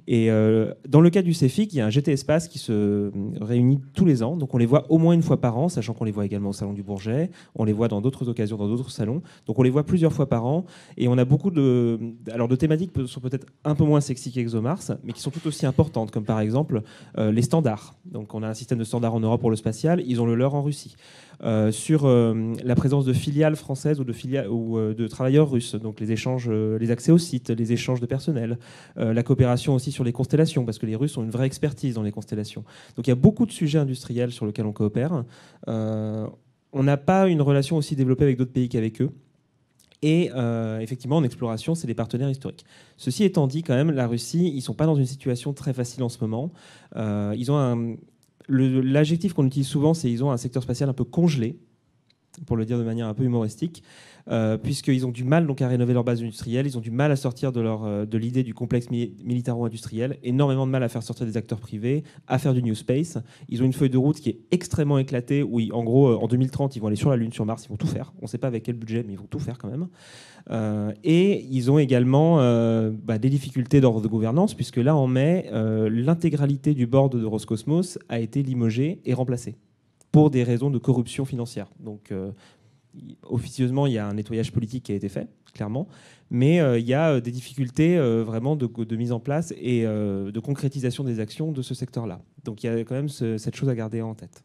Et dans le cas du CEFIC, il y a un GT Espace qui se réunit tous les ans. Donc on les voit au moins une fois par an, sachant qu'on les voit également au Salon du Bourget. On les voit dans d'autres occasions, dans d'autres salons. Donc on les voit plusieurs fois par an. Et on a beaucoup de thématiques qui sont peut-être un peu moins sexy qu'ExoMars, mais qui sont tout aussi importantes, comme par exemple les standards. Donc on a un système de standards en Europe pour le spatial. Ils ont le leur en Russie. Sur la présence de filiales françaises ou de travailleurs russes, donc les échanges, les accès aux sites, les échanges de personnel, la coopération aussi sur les constellations, parce que les Russes ont une vraie expertise dans les constellations. Donc il y a beaucoup de sujets industriels sur lesquels on coopère. On n'a pas une relation aussi développée avec d'autres pays qu'avec eux. Et effectivement, en exploration, c'est des partenaires historiques. Ceci étant dit, quand même, la Russie, ils ne sont pas dans une situation très facile en ce moment. Ils ont l'adjectif qu'on utilise souvent, c'est qu'ils ont un secteur spatial un peu congelé, pour le dire de manière un peu humoristique, puisqu'ils ont du mal donc, à rénover leur base industrielle, ils ont du mal à sortir de l'idée du complexe militaro-industriel, énormément de mal à faire sortir des acteurs privés, à faire du New Space. Ils ont une feuille de route qui est extrêmement éclatée, où en gros, en 2030, ils vont aller sur la Lune, sur Mars, ils vont tout faire. On ne sait pas avec quel budget, mais ils vont tout faire quand même. Et ils ont également des difficultés d'ordre de gouvernance, puisque là, en mai, l'intégralité du board de Roscosmos a été limogée et remplacée pour des raisons de corruption financière. Donc, officieusement, il y a un nettoyage politique qui a été fait, clairement, mais il y a des difficultés vraiment de mise en place et de concrétisation des actions de ce secteur-là. Donc, il y a quand même cette chose à garder en tête.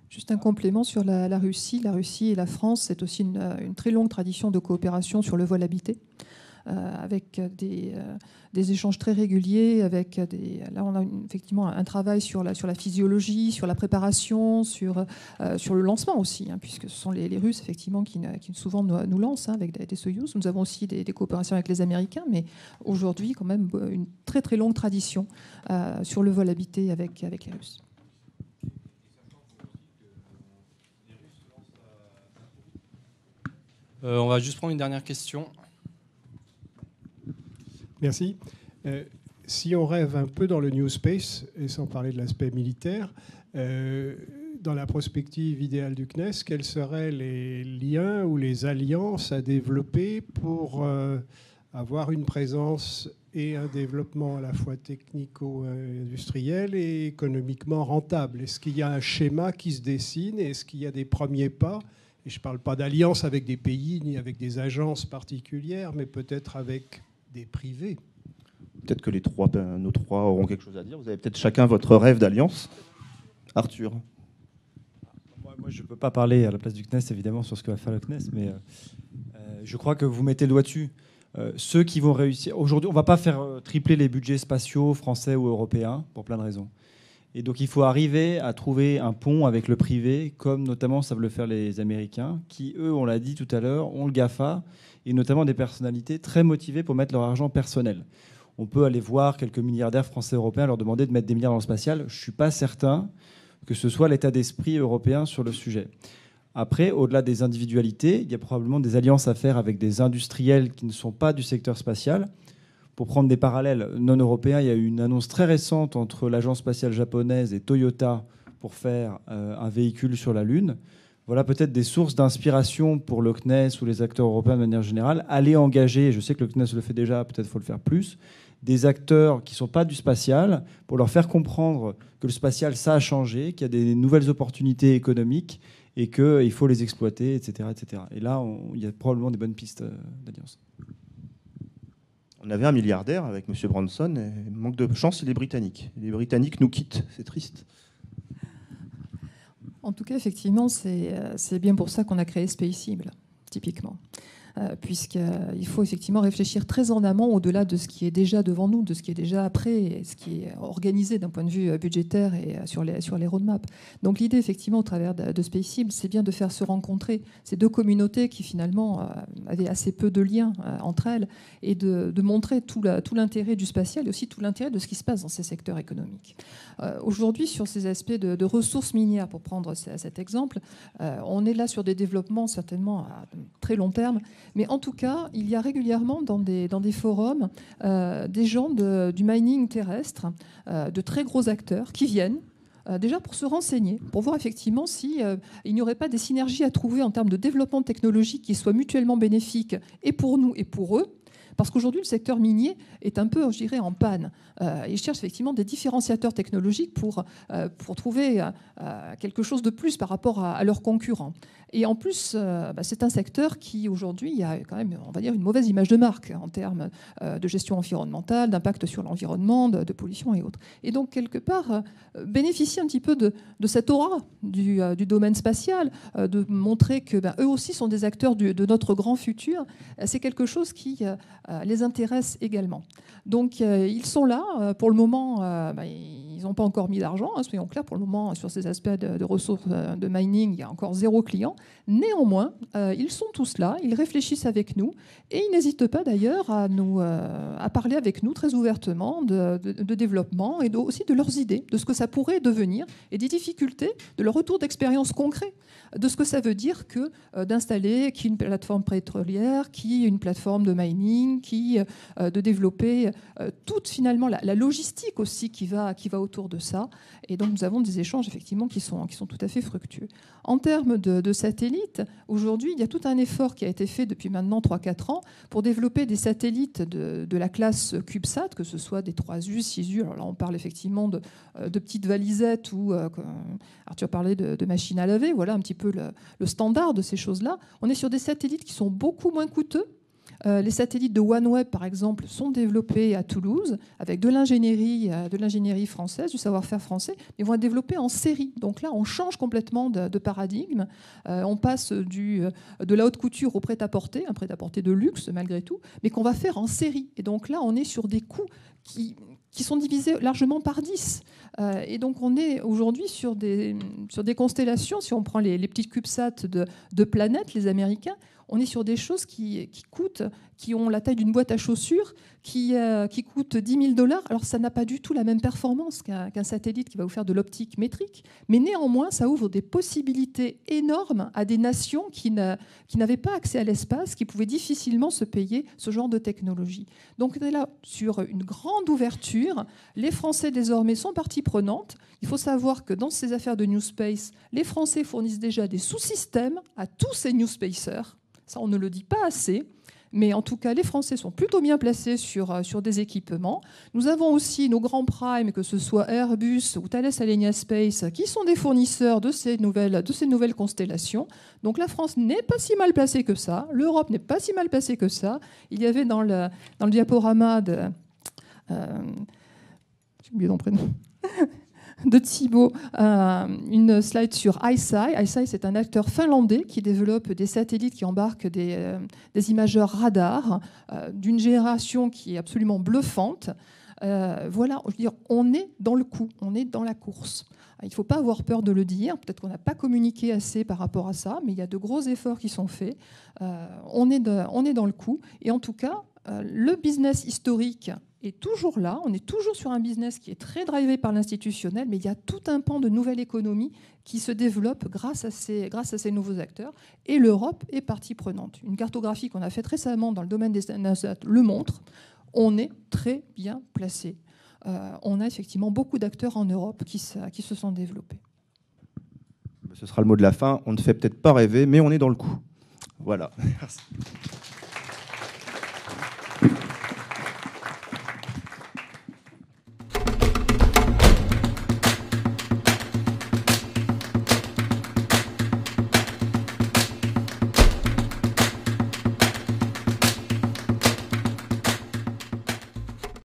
Juste un complément sur la Russie. La Russie et la France, c'est aussi une très longue tradition de coopération sur le vol habité. avec des échanges très réguliers. Là, on a effectivement un travail sur la physiologie, sur la préparation, sur le lancement aussi, hein, puisque ce sont les Russes effectivement qui souvent nous lancent, hein, avec des Soyouz. Nous avons aussi des coopérations avec les Américains, mais aujourd'hui quand même une très très longue tradition sur le vol habité avec les Russes. On va juste prendre une dernière question. Merci. Si on rêve un peu dans le New Space, et sans parler de l'aspect militaire, dans la prospective idéale du CNES, quels seraient les liens ou les alliances à développer pour avoir une présence et un développement à la fois technico-industriel et économiquement rentable? Est-ce qu'il y a un schéma qui se dessine? Est-ce qu'il y a des premiers pas? Et je ne parle pas d'alliance avec des pays ni avec des agences particulières, mais peut-être avec des privés. Peut-être que nos trois auront quelque chose à dire. Vous avez peut-être chacun votre rêve d'alliance. Arthur. Moi, je ne peux pas parler à la place du CNES, évidemment, sur ce que va faire le CNES, mais je crois que vous mettez le doigt dessus. Ceux qui vont réussir... Aujourd'hui, on ne va pas faire tripler les budgets spatiaux français ou européens, pour plein de raisons. Et donc, il faut arriver à trouver un pont avec le privé, comme notamment savent le faire les Américains, qui, eux, on l'a dit tout à l'heure, ont le GAFA, et notamment des personnalités très motivées pour mettre leur argent personnel. On peut aller voir quelques milliardaires français et européens, leur demander de mettre des milliards dans le spatial. Je ne suis pas certain que ce soit l'état d'esprit européen sur le sujet. Après, au-delà des individualités, il y a probablement des alliances à faire avec des industriels qui ne sont pas du secteur spatial. Pour prendre des parallèles non européens, il y a eu une annonce très récente entre l'agence spatiale japonaise et Toyota pour faire un véhicule sur la Lune. Voilà peut-être des sources d'inspiration pour le CNES ou les acteurs européens de manière générale. Aller engager, je sais que le CNES le fait déjà, peut-être faut le faire plus, des acteurs qui ne sont pas du spatial pour leur faire comprendre que le spatial, ça a changé, qu'il y a des nouvelles opportunités économiques et qu'il faut les exploiter, etc., etc. Et là, il y a probablement des bonnes pistes d'alliance. On avait un milliardaire avec M. Branson, et manque de chance, il est britannique. Les Britanniques nous quittent, c'est triste. En tout cas, effectivement, c'est bien pour ça qu'on a créé Spaceable, typiquement. Puisqu'il faut effectivement réfléchir très en amont, au-delà de ce qui est déjà devant nous, de ce qui est déjà après, et ce qui est organisé d'un point de vue budgétaire et sur les roadmaps. Donc l'idée, effectivement, au travers de Spaceable, c'est bien de faire se rencontrer ces deux communautés qui, finalement, avaient assez peu de liens entre elles, et de montrer tout l'intérêt du spatial et aussi tout l'intérêt de ce qui se passe dans ces secteurs économiques. Aujourd'hui, sur ces aspects de ressources minières, pour prendre cet exemple, on est là sur des développements certainement à très long terme. Mais en tout cas, il y a régulièrement dans des forums des gens du mining terrestre, de très gros acteurs qui viennent déjà pour se renseigner, pour voir effectivement s'il n'y aurait pas des synergies à trouver en termes de développement technologique qui soient mutuellement bénéfiques et pour nous et pour eux. Parce qu'aujourd'hui, le secteur minier est un peu, je dirais, en panne. Ils cherchent effectivement des différenciateurs technologiques pour trouver quelque chose de plus par rapport à leurs concurrents. Et en plus, c'est un secteur qui, aujourd'hui, a quand même, on va dire, une mauvaise image de marque en termes de gestion environnementale, d'impact sur l'environnement, de pollution et autres. Et donc, quelque part, bénéficier un petit peu de cette aura du domaine spatial, de montrer que eux aussi sont des acteurs de notre grand futur, c'est quelque chose qui les intéresse également. Donc, ils sont là. Pour le moment, ils n'ont pas encore mis d'argent, soyons clairs. Pour le moment, sur ces aspects de ressources de mining, il y a encore 0 client. Néanmoins, ils sont tous là, ils réfléchissent avec nous et ils n'hésitent pas d'ailleurs à parler avec nous très ouvertement de développement et aussi de leurs idées, de ce que ça pourrait devenir et des difficultés, de leur retour d'expérience concret, de ce que ça veut dire que d'installer une plateforme pétrolière, une plateforme de mining, de développer toute finalement la logistique aussi qui va autour de ça. Et donc nous avons des échanges effectivement qui sont tout à fait fructueux. En termes de satellites, aujourd'hui, il y a tout un effort qui a été fait depuis maintenant 3-4 ans pour développer des satellites de la classe CubeSat, que ce soit des 3U, 6U. Alors là, on parle effectivement de petites valisettes ou Arthur parlait de machines à laver. Voilà un petit peu le standard de ces choses-là. On est sur des satellites qui sont beaucoup moins coûteux, Les satellites de OneWeb, par exemple, sont développés à Toulouse avec de l'ingénierie française, du savoir-faire français, mais vont être développés en série. Donc là, on change complètement de paradigme. On passe de la haute couture au prêt-à-porter, un prêt-à-porter de luxe malgré tout, mais qu'on va faire en série. Et donc là, on est sur des coûts qui sont divisés largement par 10. Et donc on est aujourd'hui sur des constellations, si on prend les petites CubeSats de planètes, les Américains, on est sur des choses qui coûtent, qui ont la taille d'une boîte à chaussures, qui coûtent 10 000 $. Alors ça n'a pas du tout la même performance qu'un satellite qui va vous faire de l'optique métrique, mais néanmoins ça ouvre des possibilités énormes à des nations qui n'avaient pas accès à l'espace, qui pouvaient difficilement se payer ce genre de technologie. Donc on est là sur une grande ouverture. Les Français désormais sont partie prenante. Il faut savoir que dans ces affaires de New Space, les Français fournissent déjà des sous-systèmes à tous ces New Spacers. Ça, on ne le dit pas assez. Mais en tout cas, les Français sont plutôt bien placés sur des équipements. Nous avons aussi nos grands primes, que ce soit Airbus ou Thales Alenia Space, qui sont des fournisseurs de ces nouvelles constellations. Donc la France n'est pas si mal placée que ça. L'Europe n'est pas si mal placée que ça. Il y avait dans le diaporama j'ai oublié son prénom. De Thibault, une slide sur ICEYE. ICEYE, c'est un acteur finlandais qui développe des satellites qui embarquent des imageurs radars d'une génération qui est absolument bluffante. Voilà, je veux dire, on est dans le coup, on est dans la course. Il ne faut pas avoir peur de le dire. Peut-être qu'on n'a pas communiqué assez par rapport à ça, mais il y a de gros efforts qui sont faits. On est dans le coup. Et en tout cas, le business historique est toujours là. On est toujours sur un business qui est très drivé par l'institutionnel, mais il y a tout un pan de nouvelle économie qui se développe grâce à ces nouveaux acteurs. Et l'Europe est partie prenante. Une cartographie qu'on a faite récemment dans le domaine des NASAT le montre. On est très bien placé. On a effectivement beaucoup d'acteurs en Europe qui se sont développés. Ce sera le mot de la fin. On ne fait peut-être pas rêver, mais on est dans le coup. Voilà. Merci.